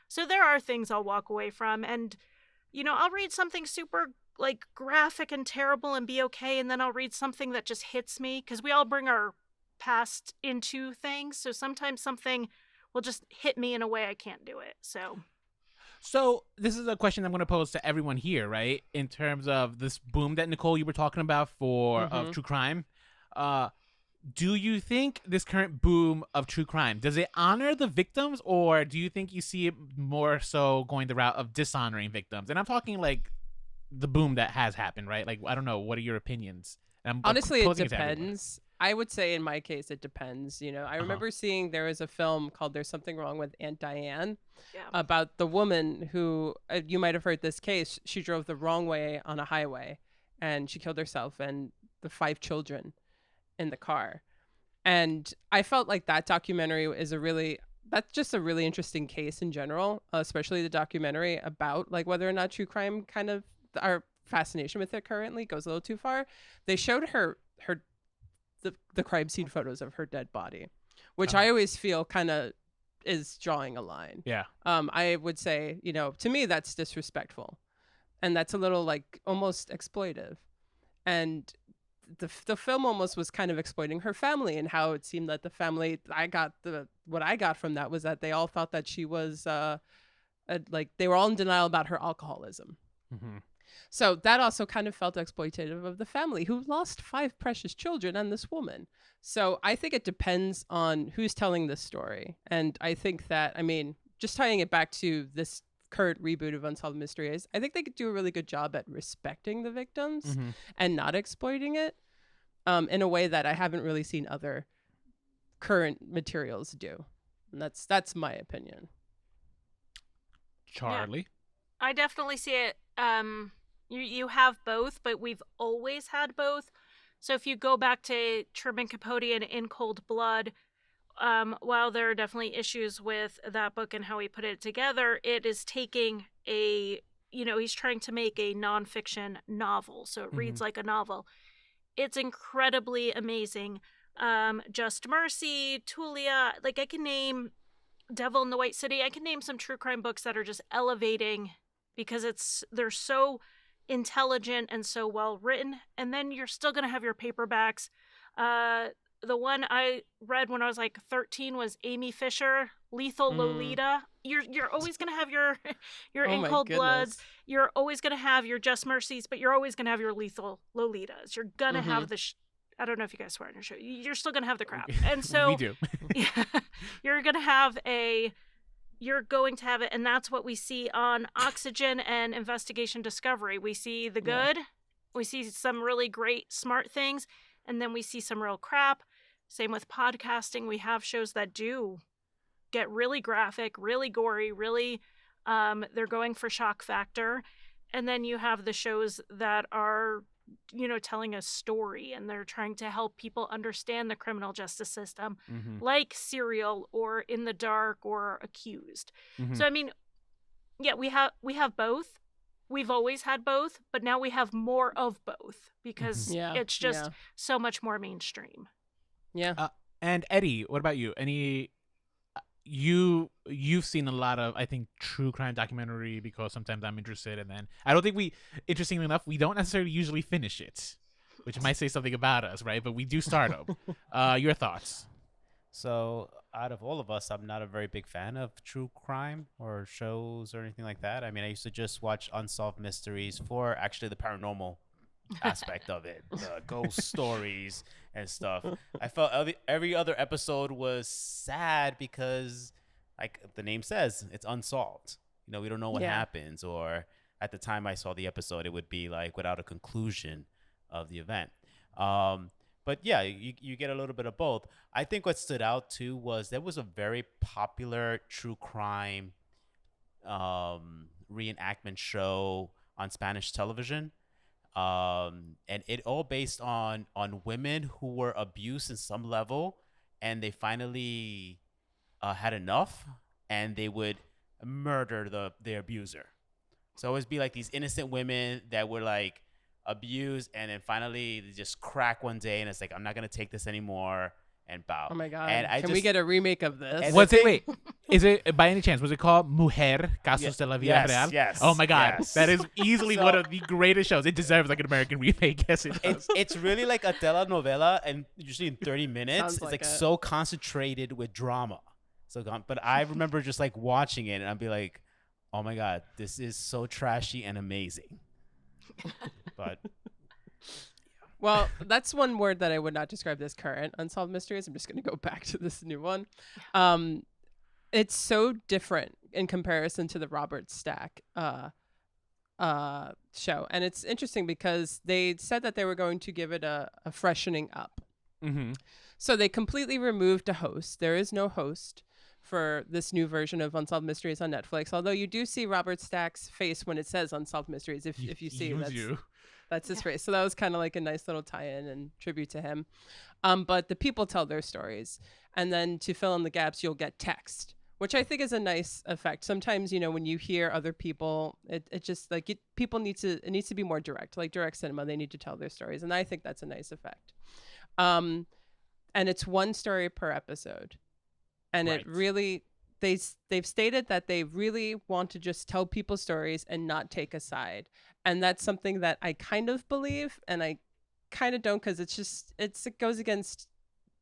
So there are things I'll walk away from, and I'll read something super like graphic and terrible and be okay, and then I'll read something that just hits me, because we all bring our past into things. So sometimes something will just hit me in a way I can't do it. So this is a question I'm going to pose to everyone here, right? In terms of this boom that Nicole you were talking about of true crime, do you think this current boom of true crime, does it honor the victims, or do you think you see it more so going the route of dishonoring victims? And I'm talking like the boom that has happened, right? Like, I don't know. What are your opinions? Honestly, it depends. I would say in my case, it depends. I remember seeing there was a film called There's Something Wrong with Aunt Diane about the woman who, you might have heard this case. She drove the wrong way on a highway and she killed herself and the 5 children in the car. And I felt like that documentary that's just a really interesting case in general, especially the documentary about like whether or not true crime kind of, our fascination with it currently goes a little too far. They showed the crime scene photos of her dead body, which I always feel kind of is drawing a line. Yeah. I would say, to me, that's disrespectful. And that's a little like almost exploitive. And the film almost was kind of exploiting her family, and how it seemed that the family, what I got from that was that they all thought that she was like they were all in denial about her alcoholism. Mm-hmm. So that also kind of felt exploitative of the family, who lost 5 precious children and this woman. So I think it depends on who's telling this story. And I think that, just tying it back to this current reboot of Unsolved Mysteries, I think they could do a really good job at respecting the victims Mm-hmm. and not exploiting it in a way that I haven't really seen other current materials do. And that's my opinion. Charlie? Yeah, I definitely see it. You have both, but we've always had both. So if you go back to Truman Capote and In Cold Blood, while there are definitely issues with that book and how he put it together, it is taking he's trying to make a nonfiction novel. So it reads like a novel. It's incredibly amazing. Just Mercy, Tulia, like I can name Devil in the White City. I can name some true crime books that are just elevating because they're so intelligent and so well written. And then you're still going to have your paperbacks. The one I read when I was like 13 was Amy Fisher, Lethal Lolita. You're always going to have your In Cold Bloods. You're always going to have your Just Mercies, but you're always going to have your Lethal Lolitas. You're going to have I don't know if you guys swear on your show. You're still going to have the crap. And so we do. yeah, you're going to have it, and that's what we see on Oxygen and Investigation Discovery. We see the good, we see some really great, smart things, and then we see some real crap. Same with podcasting. We have shows that do get really graphic, really gory, really, they're going for shock factor. And then you have the shows that are, telling a story, and they're trying to help people understand the criminal justice system, like Serial or In the Dark or Accused. So, we have both. We've always had both, but now we have more of both because it's just so much more mainstream. Yeah. And Eddie, what about you? You've seen a lot of, I think, true crime documentary, because sometimes I'm interested, and then I don't think interestingly enough, we don't necessarily usually finish it, which might say something about us, right? But we do start them. Your thoughts? So, out of all of us, I'm not a very big fan of true crime or shows or anything like that. I used to just watch Unsolved Mysteries for actually the paranormal aspect of it, the ghost stories and stuff. I felt every other episode was sad because, like the name says, it's unsolved. We don't know what happens, or at the time I saw the episode, it would be like without a conclusion of the event. But yeah, you get a little bit of both. I think what stood out too was there was a very popular true crime reenactment show on Spanish television. And it all based on women who were abused in some level, and they finally had enough, and they would murder their abuser. So it would be like these innocent women that were like abused, and then finally they just crack one day, and it's like, I'm not gonna take this anymore, and bow. Oh my god! And Can we get a remake of this? Wait, is it by any chance? Was it called Mujer Casos de la Vida Real? Yes. Oh my god, yes. that is easily one of the greatest shows. It deserves like an American remake. Yes, it does. It's really like a telenovela, and usually in 30 minutes, Sounds it's like like it. so concentrated with drama. But I remember just like watching it, and I'd be like, oh my god, this is so trashy and amazing. But Well, that's one word that I would not describe this current Unsolved Mysteries. I'm just going to go back to this new one. It's so different in comparison to the Robert Stack show. And it's interesting because they said that they were going to give it a freshening up. Mm-hmm. So they completely removed a host. There is no host for this new version of Unsolved Mysteries on Netflix, although you do see Robert Stack's face when it says Unsolved Mysteries. If you see that's his face. So that was kind of like a nice little tie-in and tribute to him. But the people tell their stories. And then to fill in the gaps, you'll get text, which I think is a nice effect. Sometimes, when you hear other people, it just like it needs to be more direct, like direct cinema. They need to tell their stories. And I think that's a nice effect. And it's one story per episode. And Right. it really they've stated that they really want to just tell people stories and not take a side, and that's something that I kind of believe, and I kind of don't, because it goes against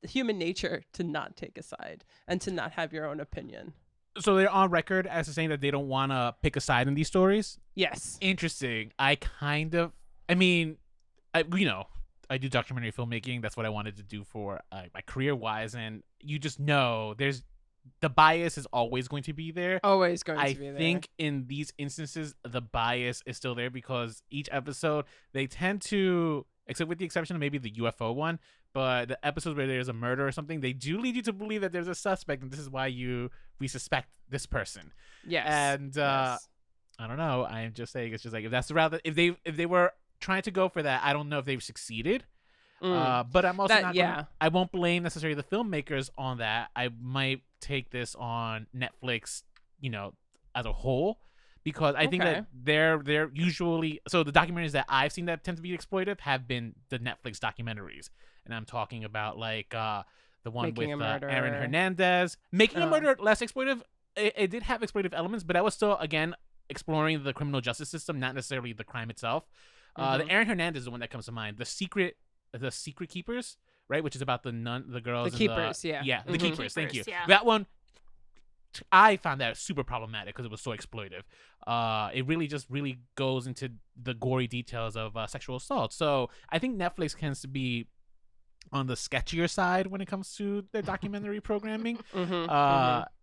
human nature to not take a side and to not have your own opinion. So they're on record as saying that they don't want to pick a side in these stories. Yes. Interesting. I do documentary filmmaking. That's what I wanted to do for my career-wise, and you just know the bias is always going to be there. Always going to be there. I think in these instances, the bias is still there because each episode, they tend to, except with the exception of maybe the UFO one, but the episodes where there's a murder or something, they do lead you to believe that there's a suspect, and this is why we suspect this person. Yes. And yes. I don't know. I'm just saying, it's just like, if that's the route that, if they were trying to go for that, I don't know if they've succeeded. But I'm also I won't blame necessarily the filmmakers on that. I might take this on Netflix, as a whole, because I think that they're usually, so the documentaries that I've seen that tend to be exploitive have been the Netflix documentaries, and I'm talking about like the one Making with a Aaron Hernandez. Making a Murder, less exploitive. It did have exploitive elements, but I was still, again, exploring the criminal justice system, not necessarily the crime itself. The Aaron Hernandez is the one that comes to mind. The Secret Keepers, right? Which is about the girls. The Keepers, yeah. Yeah, the Keepers. Thank you. Yeah. That one, I found that super problematic because it was so exploitive. It really goes into the gory details of sexual assault. So I think Netflix tends to be on the sketchier side when it comes to their documentary programming.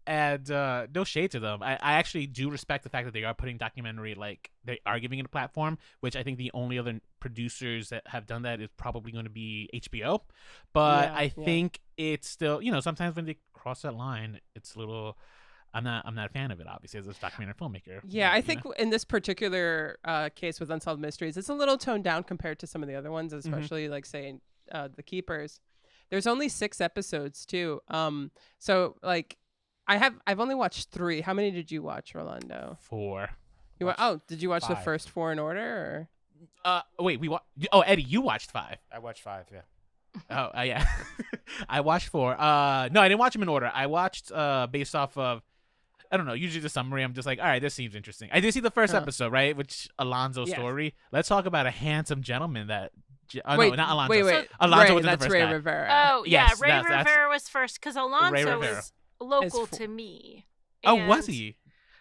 And no shade to them. I actually do respect the fact that they are putting documentary, like they are giving it a platform, which I think the only other producers that have done that is probably going to be HBO. But I think it's still, sometimes when they cross that line, it's a little, I'm not a fan of it, obviously, as a documentary filmmaker. Yeah, I think in this particular case with Unsolved Mysteries, it's a little toned down compared to some of the other ones, especially like saying The Keepers. There's only 6 episodes too. So like I've only watched 3. How many did you watch, Rolando? 4. Did you watch 5. the first 4 in order? Or? Wait, Eddie, you watched 5. I watched 5, yeah. Oh, yeah. I watched 4. No, I didn't watch them in order. I watched based off of, I don't know, usually the summary. I'm just like, all right, this seems interesting. I did see the first episode, right? Which Alonzo's story. Let's talk about a handsome gentleman that. No, not Alonzo. Wait. Alonzo was that's the first Ray guy. Rivera. Oh, Yes, yeah. Ray Rivera was first because Alonzo is local to me. Oh, was he?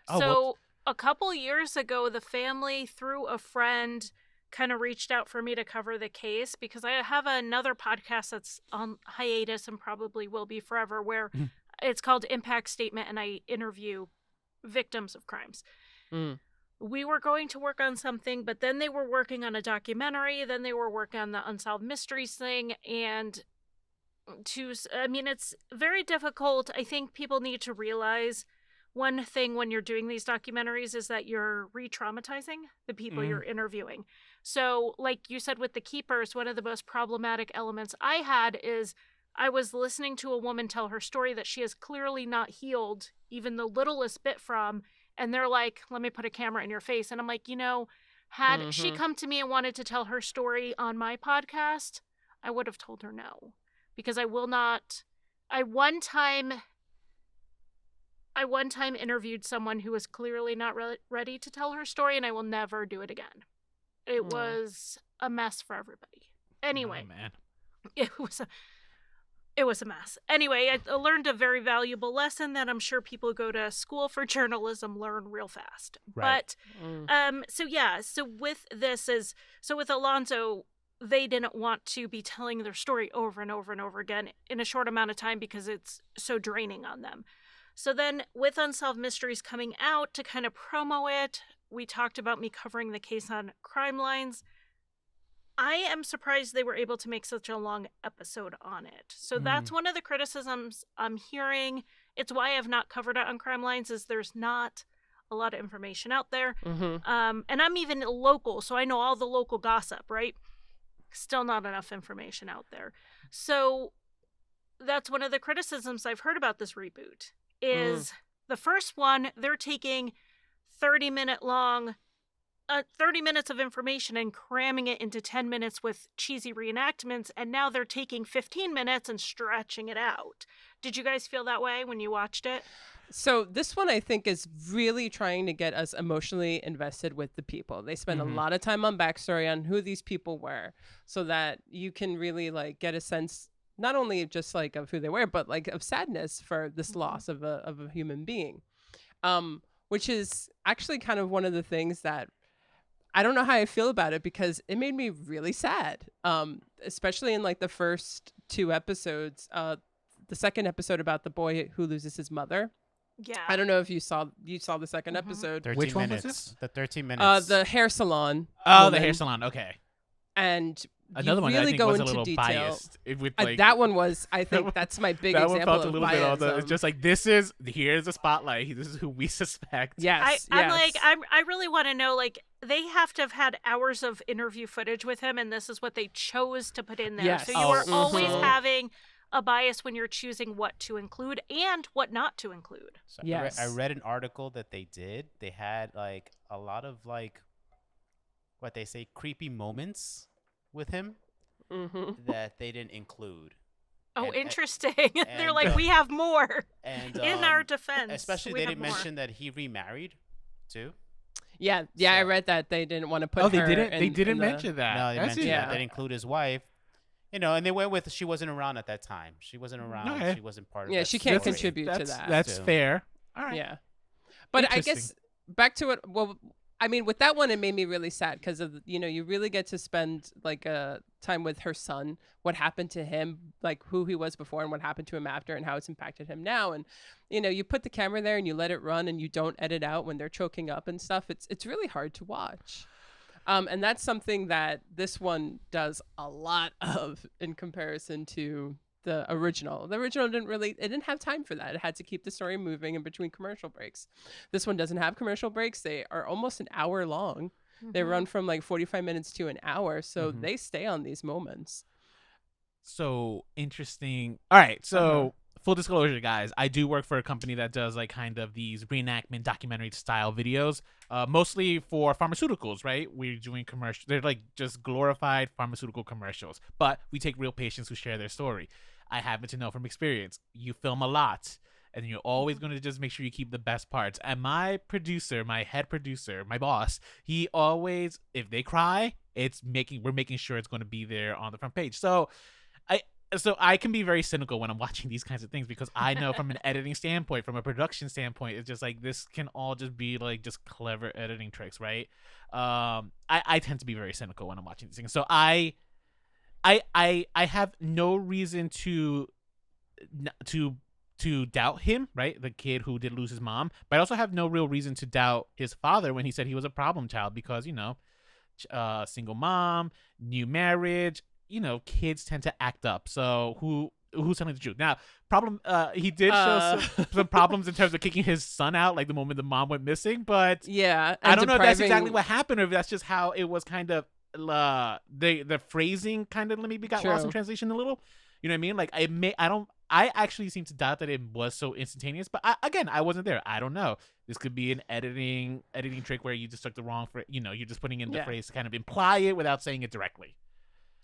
A couple years ago, the family, through a friend, kind of reached out for me to cover the case because I have another podcast that's on hiatus and probably will be forever, where it's called Impact Statement, and I interview victims of crimes. We were going to work on something, but then they were working on a documentary, then they were working on the Unsolved Mysteries thing, and it's very difficult. I think people need to realize one thing when you're doing these documentaries is that you're re-traumatizing the people you're interviewing. So, like you said with The Keepers, one of the most problematic elements I had is I was listening to a woman tell her story that she has clearly not healed even the littlest bit from, and they're like, let me put a camera in your face. And I'm like, had she come to me and wanted to tell her story on my podcast, I would have told her no. Because I will not. I one time interviewed someone who was clearly not ready to tell her story, and I will never do it again. It was a mess for everybody. Anyway, man. It was a mess. Anyway, I learned a very valuable lesson that I'm sure people who go to school for journalism learn real fast. Right. But so with this with Alonzo, they didn't want to be telling their story over and over and over again in a short amount of time because it's so draining on them. So then with Unsolved Mysteries coming out to kind of promo it, we talked about me covering the case on Crimelines. I am surprised they were able to make such a long episode on it. So that's one of the criticisms I'm hearing. It's why I've not covered it on Crimelines, is there's not a lot of information out there. And I'm even local, so I know all the local gossip, right? Still not enough information out there. So that's one of the criticisms I've heard about this reboot is the first one, they're taking 30 minutes of information and cramming it into 10 minutes with cheesy reenactments, and now they're taking 15 minutes and stretching it out. Did you guys feel that way when you watched it? So this one I think is really trying to get us emotionally invested with the people. They spend a lot of time on backstory on who these people were, so that you can really like get a sense not only just like of who they were, but like of sadness for this loss of a human being. Which is actually kind of one of the things that I don't know how I feel about it, because it made me really sad. Especially in like the first 2 episodes. The second episode about the boy who loses his mother. Yeah. I don't know if you saw the second episode. 13 Which one was minutes. this? The 13 minutes. The hair salon. Oh, the woman. hair salon. Okay. And Another you one that I really think go was a into little detail. biased. With, like, That one was, I think, that's my big that example one felt a of little bit on the. biasm. It's just like here's the spotlight. This is who we suspect. Yes, I'm yes. like, I really want to know, like, they have to have had hours of interview footage with him, and this is what they chose to put in there. Yes. So you are always Mhm. having a bias when you're choosing what to include and what not to include. So Yes. I read an article that they did. They had like a lot of like what they say creepy moments with him that they didn't include. Oh, And- interesting. They're and, like, we have more. And In our defense, especially we they have didn't more. mention that he remarried too. Yeah, I So- read that they didn't want to put Oh, her they didn't. They in didn't the- mention that. No, they That's mentioned yeah. that. They didn't include his wife. You know, and they went with she wasn't around at that time. She wasn't around. Okay. She wasn't part of Yeah, that she can't story. contribute to that. That's too. fair. All right. Yeah. But I guess Interesting. back to it. Well, I mean, with that one, it made me really sad because of, you really get to spend like a time with her son, what happened to him, like who he was before and what happened to him after and how it's impacted him now. And, you put the camera there and you let it run and you don't edit out when they're choking up and stuff. It's really hard to watch. And that's something that this one does a lot of in comparison to the original. The original didn't have time for that. It had to keep the story moving in between commercial breaks. This one doesn't have commercial breaks. They are almost an hour long. They run from like 45 minutes to an hour. So they stay on these moments. So interesting. All right. So full disclosure, guys, I do work for a company that does like kind of these reenactment documentary style videos, mostly for pharmaceuticals, right? We're doing commercials. They're like just glorified pharmaceutical commercials, but we take real patients who share their story. I happen to know from experience, you film a lot and you're always going to just make sure you keep the best parts. And my producer, my head producer, my boss, he always, if they cry, we're making sure it's going to be there on the front page. So I can be very cynical when I'm watching these kinds of things because I know from an editing standpoint, from a production standpoint, it's just like this can all just be like just clever editing tricks, right? I tend to be very cynical when I'm watching these things. So I have no reason to doubt him, right? The kid who did lose his mom, but I also have no real reason to doubt his father when he said he was a problem child because, single mom, new marriage, kids tend to act up. So who's telling the truth? Now, he did show some problems in terms of kicking his son out, like the moment the mom went missing. But yeah, I don't know if that's exactly what happened or if that's just how it was kind of the phrasing kind of maybe got lost in translation a little. You know what I mean? Like I actually seem to doubt that it was so instantaneous, but I wasn't there. I don't know. This could be an editing trick where you just took the wrong phrase. You're just putting in the phrase to kind of imply it without saying it directly.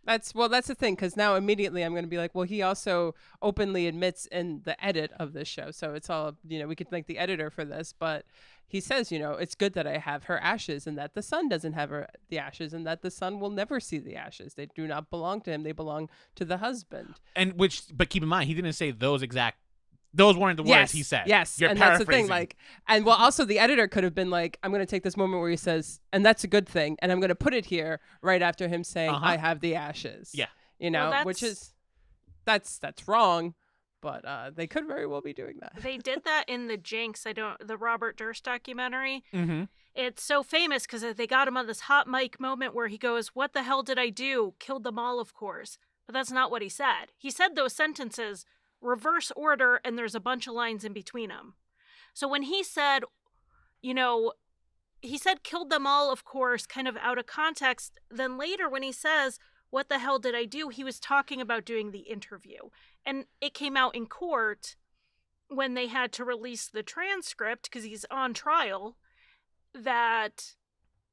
That's the thing, because now immediately I'm going to be like, well, he also openly admits in the edit of this show. So it's all, we could thank the editor for this, but he says, it's good that I have her ashes and that the son doesn't have the ashes and that the son will never see the ashes. They do not belong to him. They belong to the husband. But keep in mind, he didn't say those weren't the words he said. Yes, You're and paraphrasing. that's the thing. Also the editor could have been like, I'm going to take this moment where he says, and that's a good thing, and I'm going to put it here right after him saying, I have the ashes. Yeah. Which is, that's wrong, but they could very well be doing that. They did that in the Jinx, the Robert Durst documentary. Mm-hmm. It's so famous because they got him on this hot mic moment where he goes, "What the hell did I do? Killed them all, of course." But that's not what he said. He said those sentences reverse order, and there's a bunch of lines in between them. So when he said, he said killed them all, of course, kind of out of context. Then later when he says, "What the hell did I do?" he was talking about doing the interview. And it came out in court when they had to release the transcript, because he's on trial, that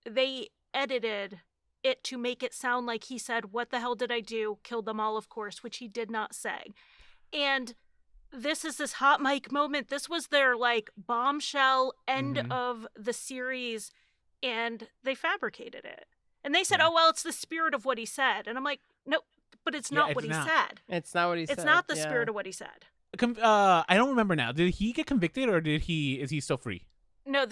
they edited it to make it sound like he said, "What the hell did I do? Killed them all, of course," which he did not say. And this is this hot mic moment. This was their like bombshell end of the series, and they fabricated it. And they said, "Oh well, it's the spirit of what he said." And I'm like, "No, but it's not what he said. It's not what he said. It's not the spirit of what he said." I don't remember now. Did he get convicted, or is he still free? No,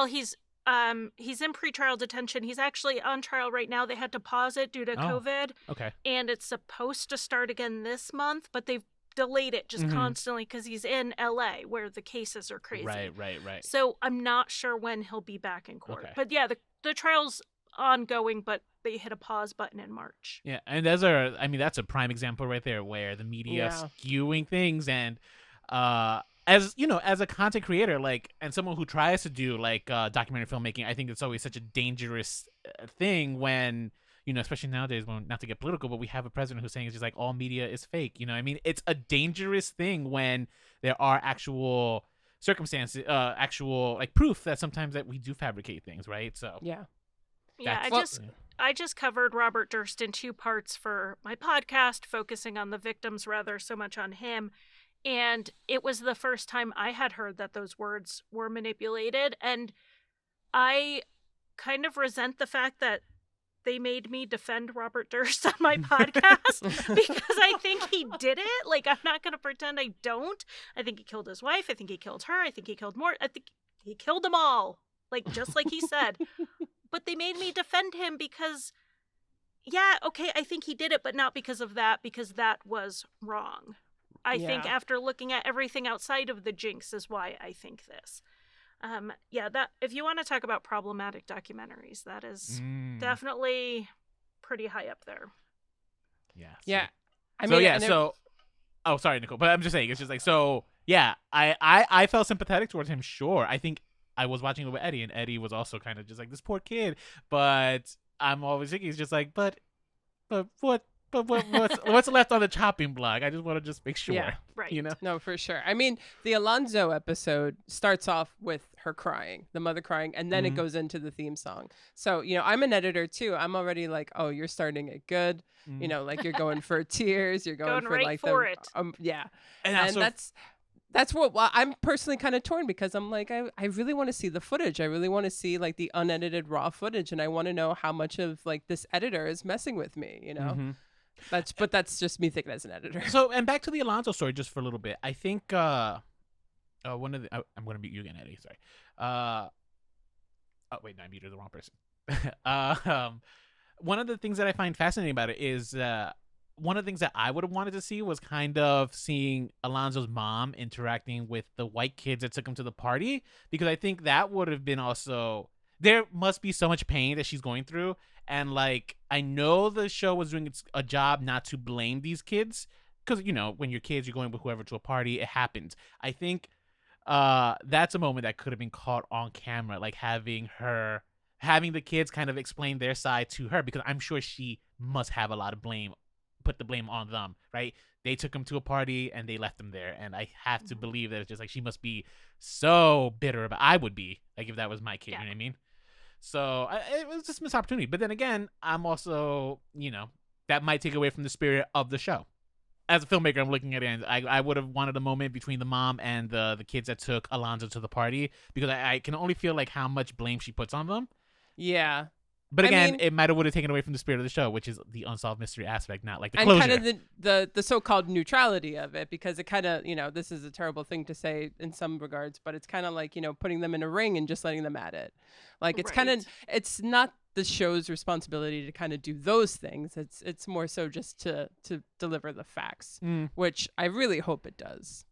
he's in pretrial detention. He's actually on trial right now. They had to pause it due to COVID. Okay. And it's supposed to start again this month, but they've delayed it just constantly because he's in LA where the cases are crazy. Right. So I'm not sure when he'll be back in court. Okay. But yeah, the trial's ongoing, but they hit a pause button in March. Yeah, and that's a prime example right there where the media skewing things, and as you know, as a content creator, like, and someone who tries to do like documentary filmmaking, I think it's always such a dangerous thing when, you know, especially nowadays, when, not to get political, but we have a president who's saying it's just like all media is fake. You know, I mean, it's a dangerous thing when there are actual circumstances, actual like proof that sometimes that we do fabricate things, right? So yeah, I just covered Robert Durst in 2 parts for my podcast, focusing on the victims rather so much on him. And it was the first time I had heard that those words were manipulated. And I kind of resent the fact that they made me defend Robert Durst on my podcast because I think he did it. Like, I'm not going to pretend I don't. I think he killed his wife. I think he killed her. I think he killed more. I think he killed them all, like, just like he said. But they made me defend him because, yeah, okay, I think he did it, but not because of that, because that was wrong. I think after looking at everything outside of the jinx is why I think this. That if you want to talk about problematic documentaries, that is definitely pretty high up there. Yeah. I mean, oh, sorry, Nicole, but I'm just saying, it's just like, so yeah, I felt sympathetic towards him. Sure, I think I was watching it with Eddie, and Eddie was also kind of just like, this poor kid. But I'm always thinking, he's just like, but what's left on the chopping block? I just want to just make sure. Yeah, right. You know? No, for sure. I mean, the Alonzo episode starts off with her crying, the mother crying, and then it goes into the theme song. So, you know, I'm an editor too. I'm already like, oh, you're starting it good. You know, like you're going for tears. You're going for right like for it. Yeah. And that's what I'm personally kind of torn, because I'm like, I really want to see the footage. I really want to see like the unedited raw footage, and I want to know how much of like this editor is messing with me, you know? That's just me thinking as an editor. So, and back to the Alonzo story just for a little bit. I think I'm going to mute you again, Eddie. Sorry. Oh wait, no, I muted the wrong person. One of the things that I find fascinating about it is one of the things that I would have wanted to see was kind of seeing Alonzo's mom interacting with the white kids that took him to the party, because I think that would have been also, there must be so much pain that she's going through. And like, I know the show was doing a job not to blame these kids, because, you know, when you're kids, you're going with whoever to a party, it happens. I think that's a moment that could have been caught on camera, like having the kids kind of explain their side to her, because I'm sure she must have a lot of blame, put the blame on them, right? They took him to a party and they left him there, and I have to believe that it's just like, she must be so bitter about, I would be, like, if that was my kid, you know what I mean? So it was just a missed opportunity. But then again, I'm also, you know, that might take away from the spirit of the show. As a filmmaker, I'm looking at it, and I would have wanted a moment between the mom and the kids that took Alonzo to the party, because I can only feel like how much blame she puts on them. Yeah. But again, it might have would have taken away from the spirit of the show, which is the unsolved mystery aspect, not like the closure. And kind of the so-called neutrality of it, because it kind of, you know, this is a terrible thing to say in some regards, but it's kind of like, you know, putting them in a ring and just letting them at it. Like, it's kind of, it's not the show's responsibility to kind of do those things. It's more so just to deliver the facts, which I really hope it does.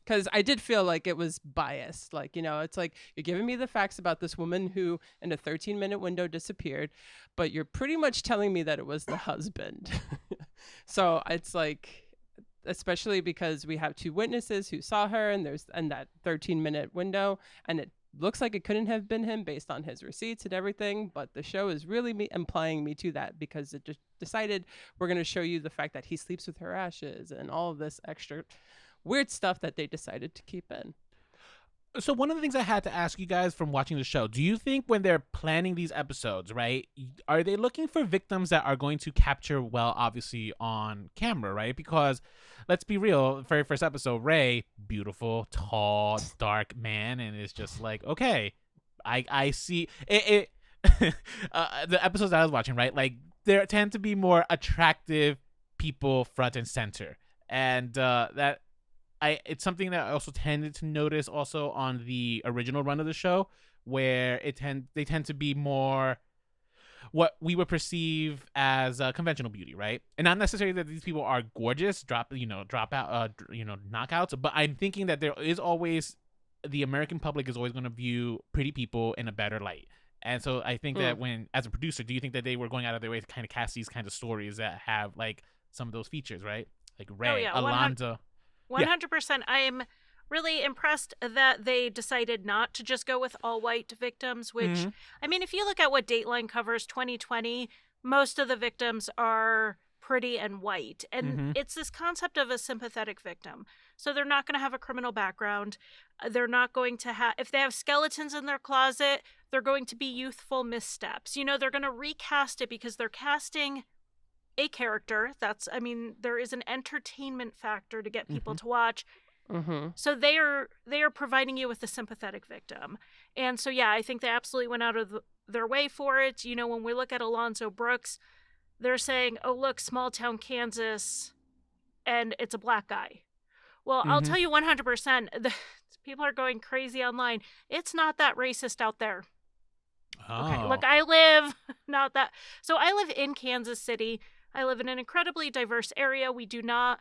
Because I did feel like it was biased. Like, you know, it's like, you're giving me the facts about this woman who in a 13-minute window disappeared, but you're pretty much telling me that it was the husband. So it's like, especially because we have 2 witnesses who saw her, and there's that 13-minute window, and it looks like it couldn't have been him based on his receipts and everything, but the show is really implying me to that, because it just decided we're going to show you the fact that he sleeps with her ashes and all of this extra weird stuff that they decided to keep in. So one of the things I had to ask you guys from watching the show, do you think when they're planning these episodes, right, are they looking for victims that are going to capture well, obviously, on camera, right? Because let's be real, very first episode, Ray, beautiful, tall, dark man, and it's just like, okay, I see it. The episodes that I was watching, right, like there tend to be more attractive people front and center, and it's something that I also tended to notice also on the original run of the show, where they tend to be more what we would perceive as conventional beauty, right? And not necessarily that these people are gorgeous, knockouts, but I'm thinking that there is always the American public is always going to view pretty people in a better light. And so I think that when, as a producer, do you think that they were going out of their way to kind of cast these kind of stories that have like some of those features, right? Like Ray, Alonzo. 100%. I am really impressed that they decided not to just go with all white victims, which, I mean, if you look at what Dateline covers 2020, most of the victims are pretty and white. And it's this concept of a sympathetic victim. So they're not going to have a criminal background. They're not going to have, if they have skeletons in their closet, they're going to be youthful missteps. You know, they're going to recast it because they're casting a character. There is an entertainment factor to get people to watch. So they are providing you with a sympathetic victim. And so, yeah, I think they absolutely went out of their way for it. You know, when we look at Alonzo Brooks, they're saying, oh, look, small town Kansas, and it's a black guy. Well, I'll tell you 100%, people are going crazy online. It's not that racist out there. Oh. Okay, look, So I live in Kansas City. I live in an incredibly diverse area. We do not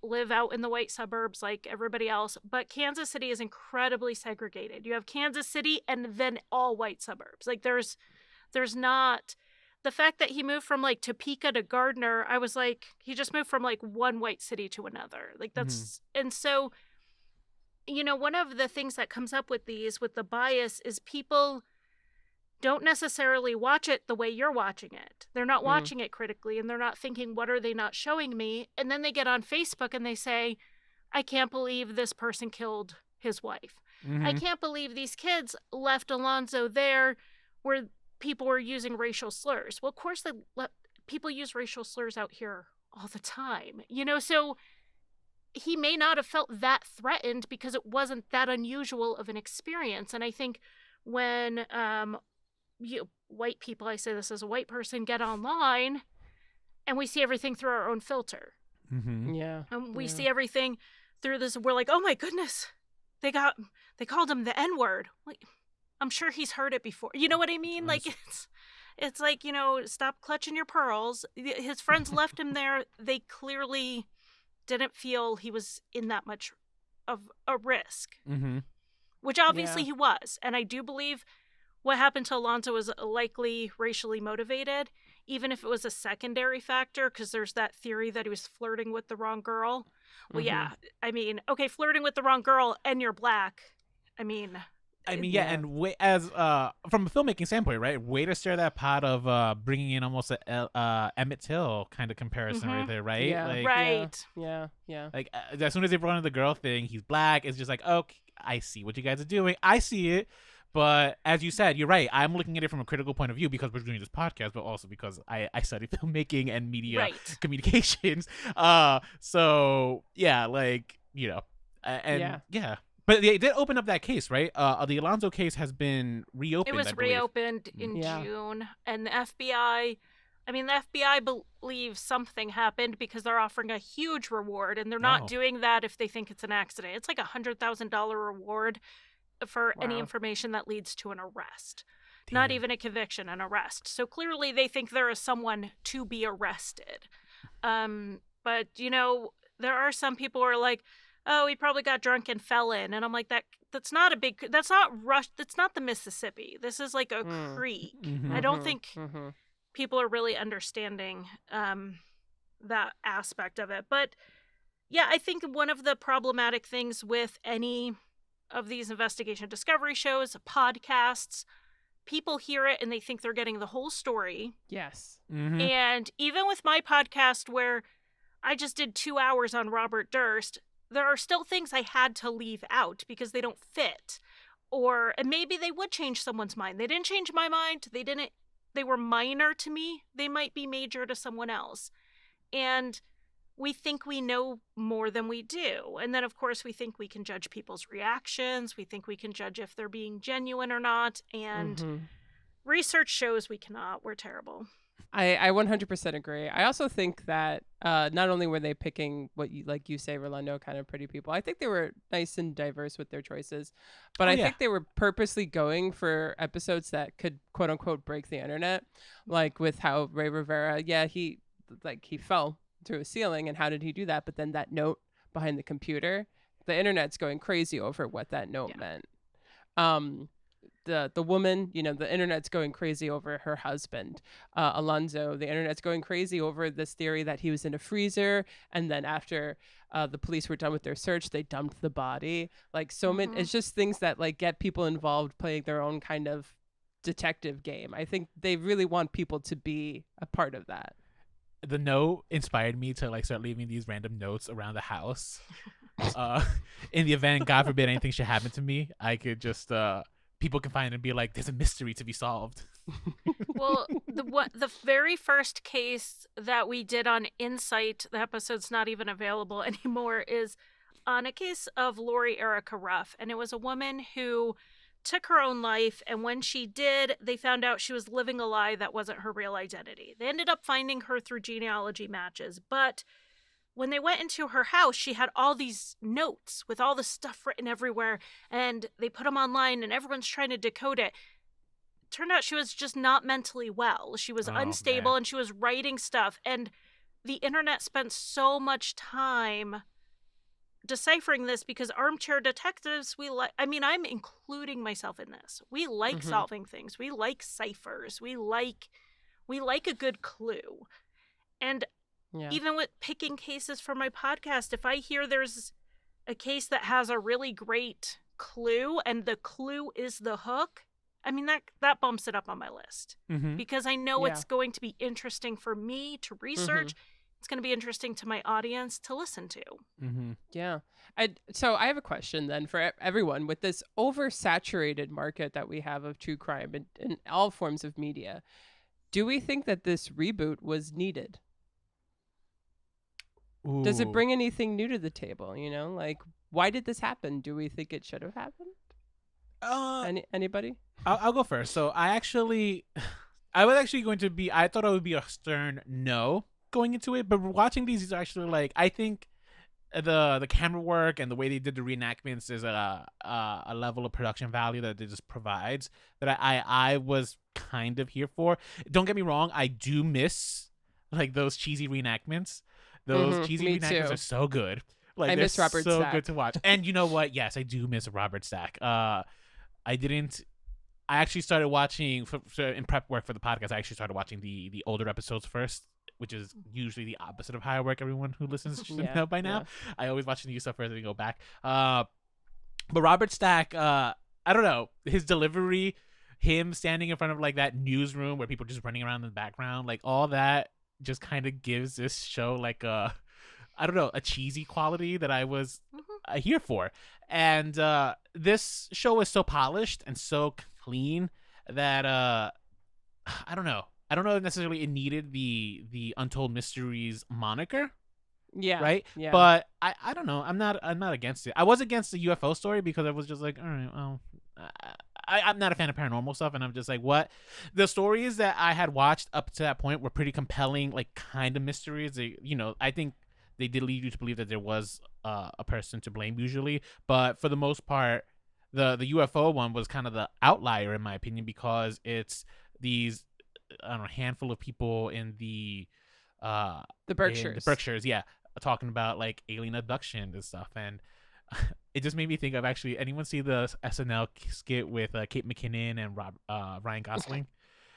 live out in the white suburbs like everybody else, but Kansas City is incredibly segregated. You have Kansas City and then all white suburbs. Like there's not the fact that he moved from like Topeka to Gardner. I was like, he just moved from like one white city to another. Like that's and so, you know, one of the things that comes up with the bias is people don't necessarily watch it the way you're watching it. They're not watching it critically, and they're not thinking, what are they not showing me? And then they get on Facebook and they say, I can't believe this person killed his wife. I can't believe these kids left Alonzo there where people were using racial slurs. Well, of course, people use racial slurs out here all the time. You know, so he may not have felt that threatened because it wasn't that unusual of an experience. And I think when white people, I say this as a white person, get online and we see everything through our own filter. Yeah. And we see everything through this. We're like, oh my goodness, they called him the N-word. Like, I'm sure he's heard it before. You know what I mean? Like it's like, you know, stop clutching your pearls. His friends left him there. They clearly didn't feel he was in that much of a risk, which obviously he was. And I do believe what happened to Alonzo was likely racially motivated, even if it was a secondary factor, because there's that theory that he was flirting with the wrong girl. Well, yeah, I mean, okay, flirting with the wrong girl and you're black. I mean, yeah, and as from a filmmaking standpoint, right? Way to stir that pot of bringing in almost a Emmett Till kind of comparison right there, right? Yeah. Like, right. Yeah. Like as soon as they brought in the girl thing, he's black. It's just like, okay, I see what you guys are doing. I see it. But as you said, you're right. I'm looking at it from a critical point of view because we're doing this podcast, but also because I study filmmaking and media communications. So yeah, like, you know, and yeah. But they did open up that case, right? The Alonzo case has been reopened. It was reopened in June, and the FBI. I mean, the FBI believes something happened because they're offering a huge reward, and they're not doing that if they think it's an accident. It's like $100,000 reward for any information that leads to an arrest. Damn. Not even a conviction, an arrest. So clearly they think there is someone to be arrested. But, you know, there are some people who are like, oh, he probably got drunk and fell in. And I'm like, that's not the Mississippi. This is like a creek. I don't think people are really understanding that aspect of it. But yeah, I think one of the problematic things with any of these investigation discovery shows, podcasts, people hear it and they think they're getting the whole story. Yes. And even with my podcast where I just did 2 hours on Robert Durst, there are still things I had to leave out because they don't fit. And maybe they would change someone's mind. They didn't change my mind. They were minor to me. They might be major to someone else. And we think we know more than we do. And then, of course, we think we can judge people's reactions. We think we can judge if they're being genuine or not. And research shows we cannot. We're terrible. I 100% agree. I also think that not only were they picking what like you say, Rolando, kind of pretty people, I think they were nice and diverse with their choices. But I think they were purposely going for episodes that could, quote unquote, break the internet. Like with how Ray Rivera, he fell through a ceiling. And how did he do that? But then that note behind the computer, the internet's going crazy over what that note meant. The woman, the internet's going crazy over her husband, Alonzo. The internet's going crazy over this theory that he was in a freezer, and then after the police were done with their search, they dumped the body. Like so many, it's just things that like get people involved, playing their own kind of detective game. I think they really want people to be a part of that. The note inspired me to like start leaving these random notes around the house. In the event, God forbid, anything should happen to me, I could just people can find it and be like, there's a mystery to be solved. Well, the very first case that we did on Insight, the episode's not even available anymore, is on a case of Lori Erica Ruff. And it was a woman who took her own life. And when she did, they found out she was living a lie that wasn't her real identity. They ended up finding her through genealogy matches. But when they went into her house, she had all these notes with all the stuff written everywhere, and they put them online, and everyone's trying to decode it. Turned out she was just not mentally well. She was unstable, and she was writing stuff, and the internet spent so much time deciphering this because armchair detectives, I'm including myself in this. We like solving things. We like ciphers. We like a good clue. And even with picking cases for my podcast, if I hear there's a case that has a really great clue and the clue is the hook, that bumps it up on my list because I know it's going to be interesting for me to research. It's going to be interesting to my audience to listen to. Yeah. So I have a question then for everyone with this oversaturated market that we have of true crime in all forms of media. Do we think that this reboot was needed? Ooh. Does it bring anything new to the table? Like, why did this happen? Do we think it should have happened? Anybody? I'll go first. So I thought it would be a stern no going into it, but watching these are actually like, I think the camera work and the way they did the reenactments is a level of production value that it just provides that I was kind of here for. Don't get me wrong, I do miss like those cheesy reenactments. Those cheesy reenactments are so good. Like, I miss Robert Stack. So good to watch. And you know what? Yes, I do miss Robert Stack. I actually started watching in prep work for the podcast. I actually started watching the older episodes first, which is usually the opposite of how I work. Everyone who listens should know by now. Yeah. I always watch the new stuff first and then go back. But Robert Stack, I don't know, his delivery, him standing in front of like that newsroom where people are just running around in the background, like all that just kind of gives this show like a cheesy quality that I was here for. And this show is so polished and so clean that I don't know if necessarily it needed the Untold Mysteries moniker. Yeah. Right? Yeah. But I don't know. I'm not against it. I was against the UFO story because I was just like, all right, well, I'm not a fan of paranormal stuff, and I'm just like, what? The stories that I had watched up to that point were pretty compelling, like kind of mysteries. I think they did lead you to believe that there was a person to blame usually, but for the most part, the UFO one was kind of the outlier in my opinion because it's these handful of people in the Berkshires, talking about like alien abduction and stuff, and it just made me think of actually, anyone see the SNL skit with Kate McKinnon and Ryan Gosling?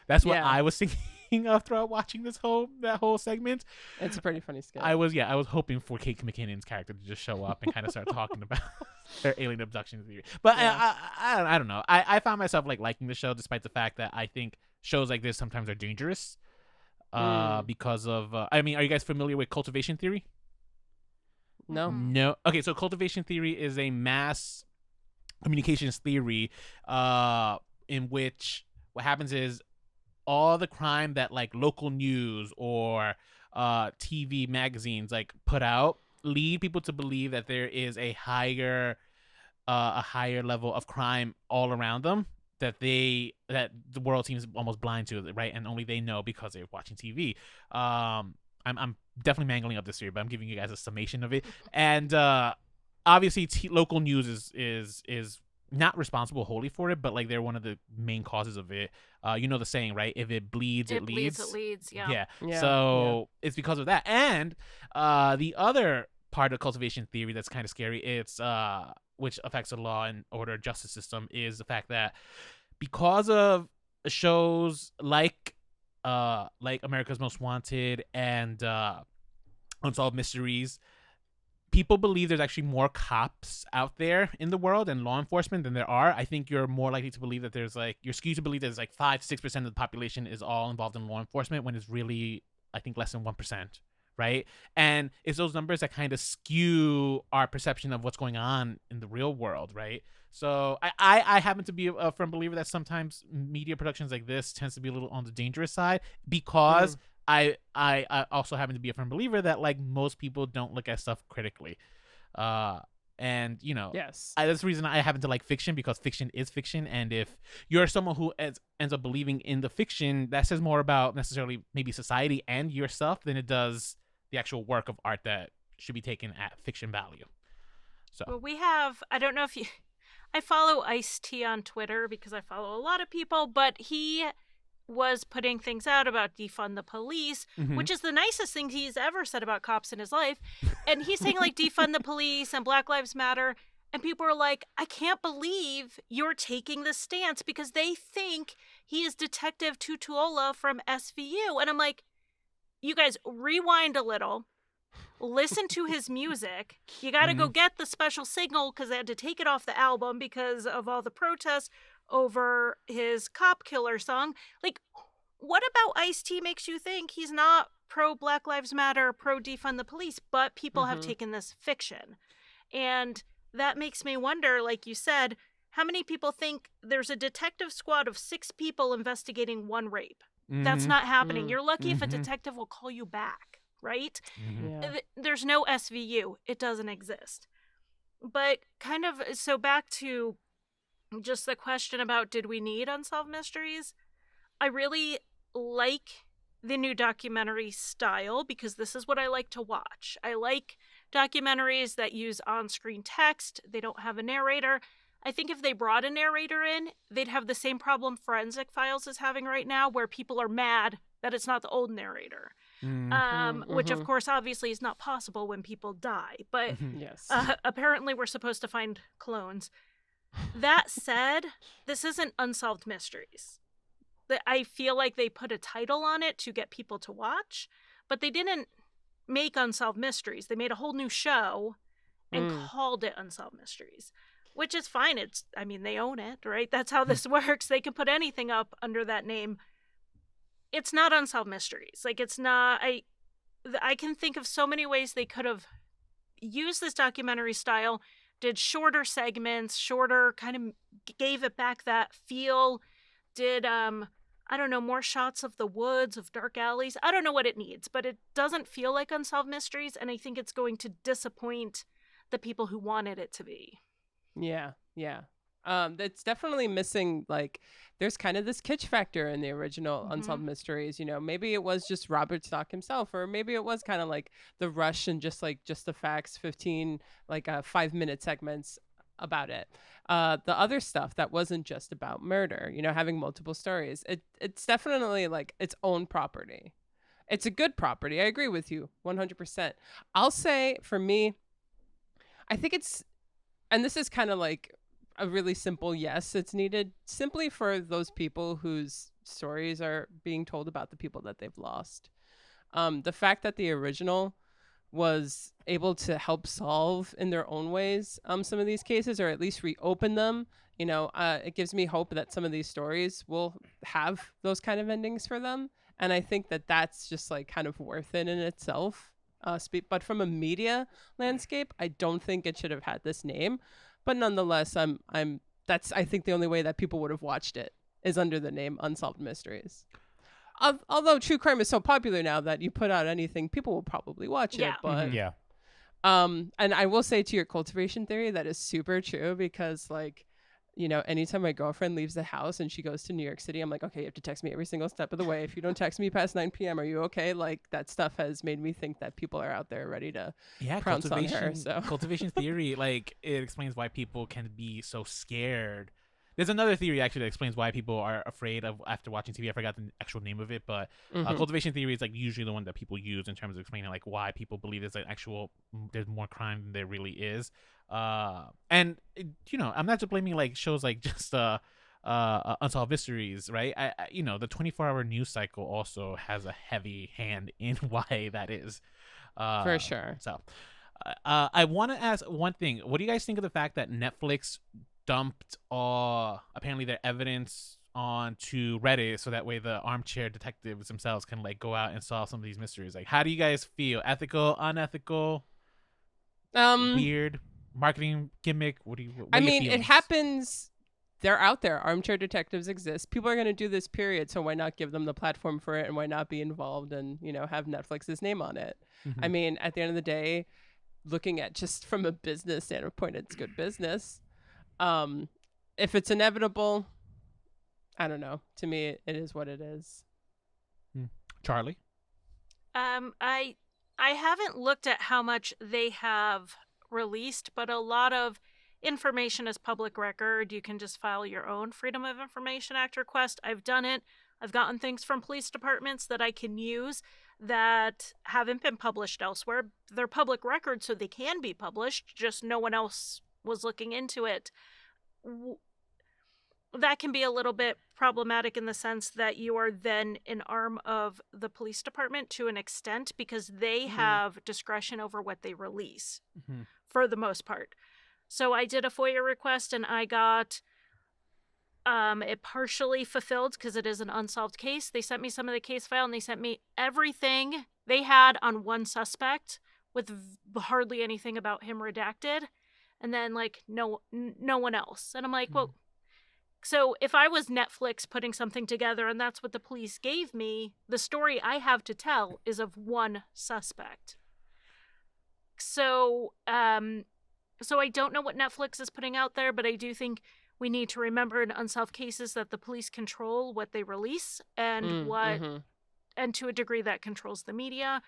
That's what I was thinking of throughout watching that whole segment. It's a pretty funny skit. I was hoping for Kate McKinnon's character to just show up and kind of start talking about their alien abduction theory. But I don't know. I found myself like liking the show despite the fact that I think shows like this sometimes are dangerous because of. Are you guys familiar with Cultivation Theory? No. No. Okay, so cultivation theory is a mass communications theory in which what happens is all the crime that like local news or TV magazines like put out lead people to believe that there is a higher level of crime all around them that the world seems almost blind to, right? And only they know because they're watching TV. I'm definitely mangling up this theory, but I'm giving you guys a summation of it. And obviously, local news is not responsible wholly for it, but like they're one of the main causes of it. You know the saying, right? If it bleeds, it leads. It leads. Yeah. So it's because of that. And the other part of cultivation theory that's kind of scary, it's which affects the law and order justice system, is the fact that because of shows like America's Most Wanted and Unsolved Mysteries, people believe there's actually more cops out there in the world and law enforcement than there are. I think you're more likely to believe that you're skewed to believe there's like 5 to 6% of the population is all involved in law enforcement, when it's really, I think, less than 1%. Right? And it's those numbers that kind of skew our perception of what's going on in the real world, right? So I happen to be a firm believer that sometimes media productions like this tends to be a little on the dangerous side, because I also happen to be a firm believer that like most people don't look at stuff critically. And you know, yes, that's the reason I happen to like fiction, because fiction is fiction, and if you're someone who ends up believing in the fiction, that says more about necessarily maybe society and yourself than it does the actual work of art that should be taken at fiction value. So well, we have, I don't know if you, I follow Ice-T on Twitter because I follow a lot of people, but he was putting things out about defund the police, which is the nicest thing he's ever said about cops in his life. And he's saying like defund the police and Black Lives Matter. And people are like, I can't believe you're taking this stance, because they think he is Detective Tutuola from SVU. And I'm like, you guys, rewind a little, listen to his music. You got to go get the Special Signal, because they had to take it off the album because of all the protests over his cop killer song. Like, what about Ice-T makes you think he's not pro Black Lives Matter, pro defund the police, but people have taken this fiction? And that makes me wonder, like you said, how many people think there's a detective squad of 6 people investigating one rape? That's not happening. You're lucky if a detective will call you back, right? Yeah. There's no SVU. It doesn't exist. But kind of, so back to just the question about, did we need Unsolved Mysteries? I really like the new documentary style, because this is what I like to watch. I like documentaries that use on-screen text. They don't have a narrator. I think if they brought a narrator in, they'd have the same problem Forensic Files is having right now, where people are mad that it's not the old narrator. Which, of course, obviously is not possible when people die. But Yes. Apparently we're supposed to find clones. That said, this isn't Unsolved Mysteries. I feel like they put a title on it to get people to watch, but they didn't make Unsolved Mysteries. They made a whole new show and called it Unsolved Mysteries. Which is fine. They own it, right? That's how this works. They can put anything up under that name. It's not Unsolved Mysteries. Like, it's not, I can think of so many ways they could have used this documentary style, did shorter segments, kind of gave it back that feel, did, I don't know, more shots of the woods, of dark alleys. I don't know what it needs, but it doesn't feel like Unsolved Mysteries, and I think it's going to disappoint the people who wanted it to be. Yeah. That's definitely missing. Like, there's kind of this kitsch factor in the original Unsolved Mysteries. You know, maybe it was just Robert Stock himself, or maybe it was kind of like the rush and just the facts, 15 5-minute segments about it. The other stuff that wasn't just about murder, you know, having multiple stories. It's definitely like its own property. It's a good property. I agree with you 100%. I'll say for me, I think it's, and this is kind of like a really simple yes, it's needed simply for those people whose stories are being told about the people that they've lost. The fact that the original was able to help solve in their own ways some of these cases, or at least reopen them, you know, it gives me hope that some of these stories will have those kind of endings for them. And I think that that's just like kind of worth it in itself. But from a media landscape, I don't think it should have had this name. But nonetheless, that's I think the only way that people would have watched it is under the name Unsolved Mysteries. Although true crime is so popular now that you put out anything, people will probably watch it. But Yeah. and I will say to your cultivation theory, that is super true because like, you know, anytime my girlfriend leaves the house and she goes to New York City, I'm like, okay, you have to text me every single step of the way. If you don't text me past 9 p.m., are you okay? Like that stuff has made me think that people are out there ready to pounce on her. So Cultivation Theory, like it explains why people can be so scared. There's another theory actually that explains why people are afraid of after watching TV. I forgot the actual name of it, but Cultivation Theory is like usually the one that people use in terms of explaining like why people believe there's more crime than there really is. And you know, I'm not just blaming like shows like just Unsolved Mysteries, right? I you know, the 24-hour news cycle also has a heavy hand in why that is. For sure. So, I want to ask one thing. What do you guys think of the fact that Netflix dumped apparently their evidence onto Reddit so that way the armchair detectives themselves can like go out and solve some of these mysteries? Like, how do you guys feel? Ethical, unethical, weird, marketing gimmick? What are I your mean, it feelings? happens. They're out there. Armchair detectives exist. People are going to do this, period. So why not give them the platform for it, and why not be involved and, you know, have Netflix's name on it? I mean, at the end of the day, looking at just from a business standpoint, it's good business. If it's inevitable, I don't know. To me, it is what it is. Charlie? I haven't looked at how much they have released, but a lot of information is public record. You can just file your own Freedom of Information Act request. I've done it. I've gotten things from police departments that I can use that haven't been published elsewhere. They're public records, so they can be published, just no one else was looking into it. That can be a little bit problematic in the sense that you are then an arm of the police department to an extent because they have discretion over what they release for the most part. So I did a FOIA request and I got it partially fulfilled because it is an unsolved case. They sent me some of the case file and they sent me everything they had on one suspect with hardly anything about him redacted. And then like no one else. And I'm like, well, so if I was Netflix putting something together and that's what the police gave me, the story I have to tell is of one suspect. So I don't know what Netflix is putting out there, but I do think we need to remember in unsolved cases that the police control what they release and and to a degree that controls the media.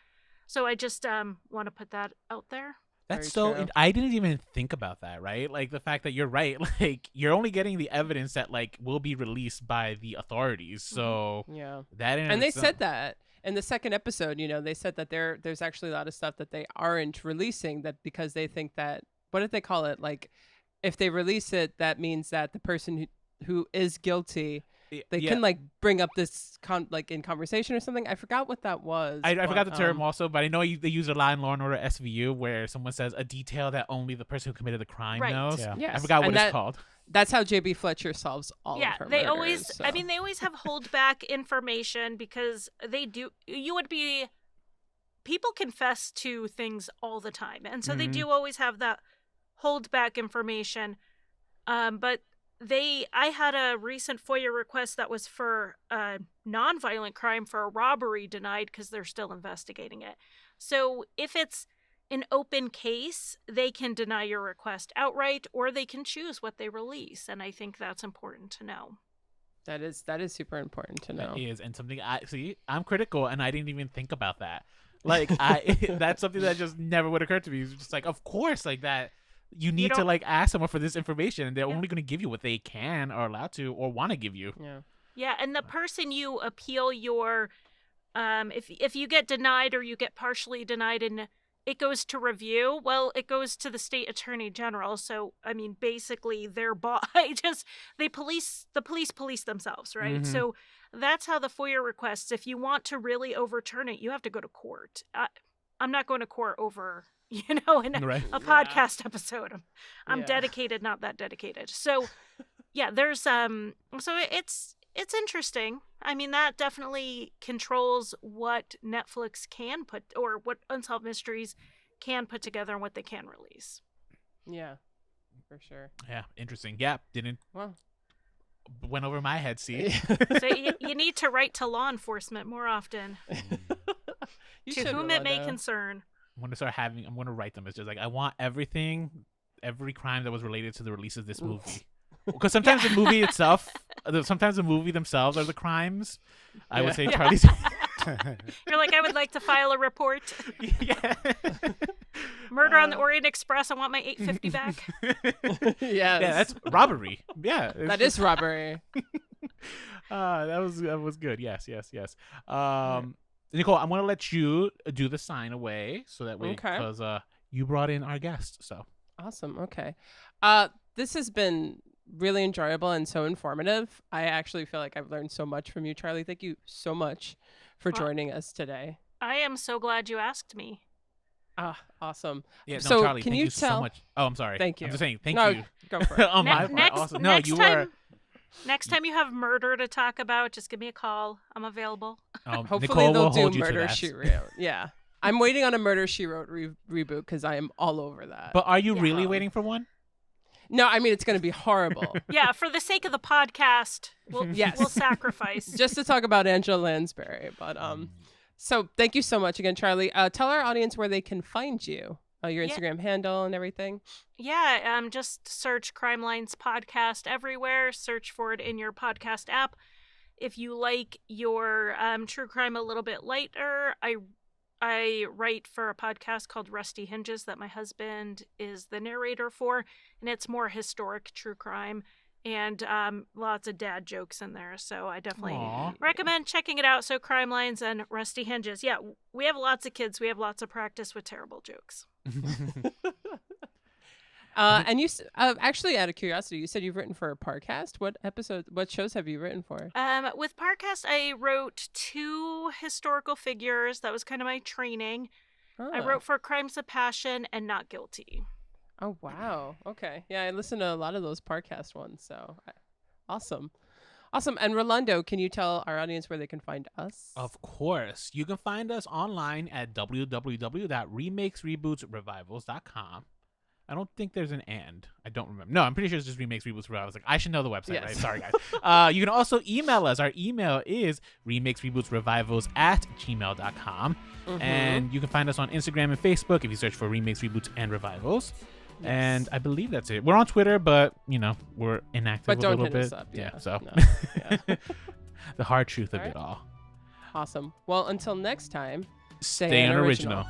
So I just want to put that out there. That's Very so. true. I didn't even think about that. Right, like the fact that you're right. Like you're only getting the evidence that like will be released by the authorities. So Yeah. that And they said that in the second episode, you know, they said that there's actually a lot of stuff that they aren't releasing that because they think that, what did they call it? Like if they release it, that means that the person who is guilty, they can like bring up this like in conversation or something. I forgot what that was. I forgot the term also, but I know they use a Law and Order SVU where someone says a detail that only the person who committed the crime knows. Yeah. Yes. I forgot what And it's called. That's how JB Fletcher solves all of her they murders, always so. I mean they always have hold back information because people confess to things all the time, and so they do always have that hold back information. But I had a recent FOIA request that was for a nonviolent crime for a robbery denied because they're still investigating it. So if it's an open case, they can deny your request outright, or they can choose what they release. And I think that's important to know. That is super important to know. That is, and something I'm critical, and I didn't even think about that. Like that's something that just never would occur to me. It's just like, of course, like that. You need to like ask someone for this information, and they're only going to give you what they can or allowed to or want to give you. Yeah, and the person you appeal your, if you get denied or you get partially denied and it goes to review, well, it goes to the state attorney general. So I mean, basically, the police police themselves, right? So that's how the FOIA requests. If you want to really overturn it, you have to go to court. I'm not going to court over. In a podcast episode. I'm dedicated, not that dedicated. So, yeah, there's so It's interesting. I mean, that definitely controls what Netflix can put, or what Unsolved Mysteries can put together and what they can release. Yeah, for sure. Yeah, interesting. Yeah, didn't Well, went over my head. See, So you need to write to law enforcement more often. you To should, whom it may Rolando. concern. I'm gonna write them. It's just like I want everything, every crime that was related to the release of this movie. Because sometimes the movie itself, sometimes the movie themselves are the crimes. I would say Charlie's. You're like, I would like to file a report. Yeah. Murder on the Orient Express. I want my $8.50 back. Yes. Yeah, that's robbery. Yeah, that is robbery. that was good. Yes. Nicole, I'm gonna let you do the sign away so that way, Okay. because you brought in our guest. So Awesome. Okay. This has been really enjoyable and so informative. I actually feel like I've learned so much from you, Charlie. Thank you so much for Well, joining us today. I am so glad you asked me. Awesome. yeah, no, So Charlie, can thank you you so tell- much. Oh, I'm sorry. Thank you. I'm just saying thank No, you. go for it. Oh my next, awesome. No, next you time, were. Next time you have murder to talk about, just give me a call. I'm available. Hopefully Nicole they'll will do hold you to Murder that. She Wrote. Yeah. I'm waiting on a Murder She Wrote reboot because I am all over that. But are you Yeah. really waiting for one? No, I mean, it's going to be horrible. Yeah, for the sake of the podcast, we'll Yes. we'll sacrifice. Just to talk about Angela Lansbury. But so thank you so much again, Charlie. Tell our audience where they can find you, your Yeah. Instagram handle and everything. Yeah, just search Crimelines podcast everywhere. Search for it in your podcast app. If you like your true crime a little bit lighter, I write for a podcast called Rusty Hinges that my husband is the narrator for, and it's more historic true crime and lots of dad jokes in there. So I definitely Aw. recommend checking it out. So Crimelines and Rusty Hinges. Yeah, we have lots of kids. We have lots of practice with terrible jokes. And you actually, out of curiosity, you said you've written for a podcast. What shows have you written for? With Parcast, I wrote 2 historical figures. That was kind of my training. I Oh. wrote for Crimes of Passion and Not Guilty. Oh, wow. Okay. Yeah, I listened to a lot of those podcast ones. So awesome. Awesome. And Rolando, can you tell our audience where they can find us? Of course. You can find us online at www.remakesrebootsrevivals.com. I don't think there's an and. I don't remember. No, I'm pretty sure it's just Remakes, Reboots, Revivals. Like, I should know the website, Yes. right? Sorry, guys. You can also email us. Our email is remakesrebootsrevivals@gmail.com. Mhm. And you can find us on Instagram and Facebook if you search for Remakes, Reboots, and Revivals. Yes. And I believe that's it. We're on Twitter, but, we're inactive But a don't little hit bit. us up. Yeah. so No. Yeah. the hard truth of All right. it all. Awesome. Well, until next time, Stay unoriginal.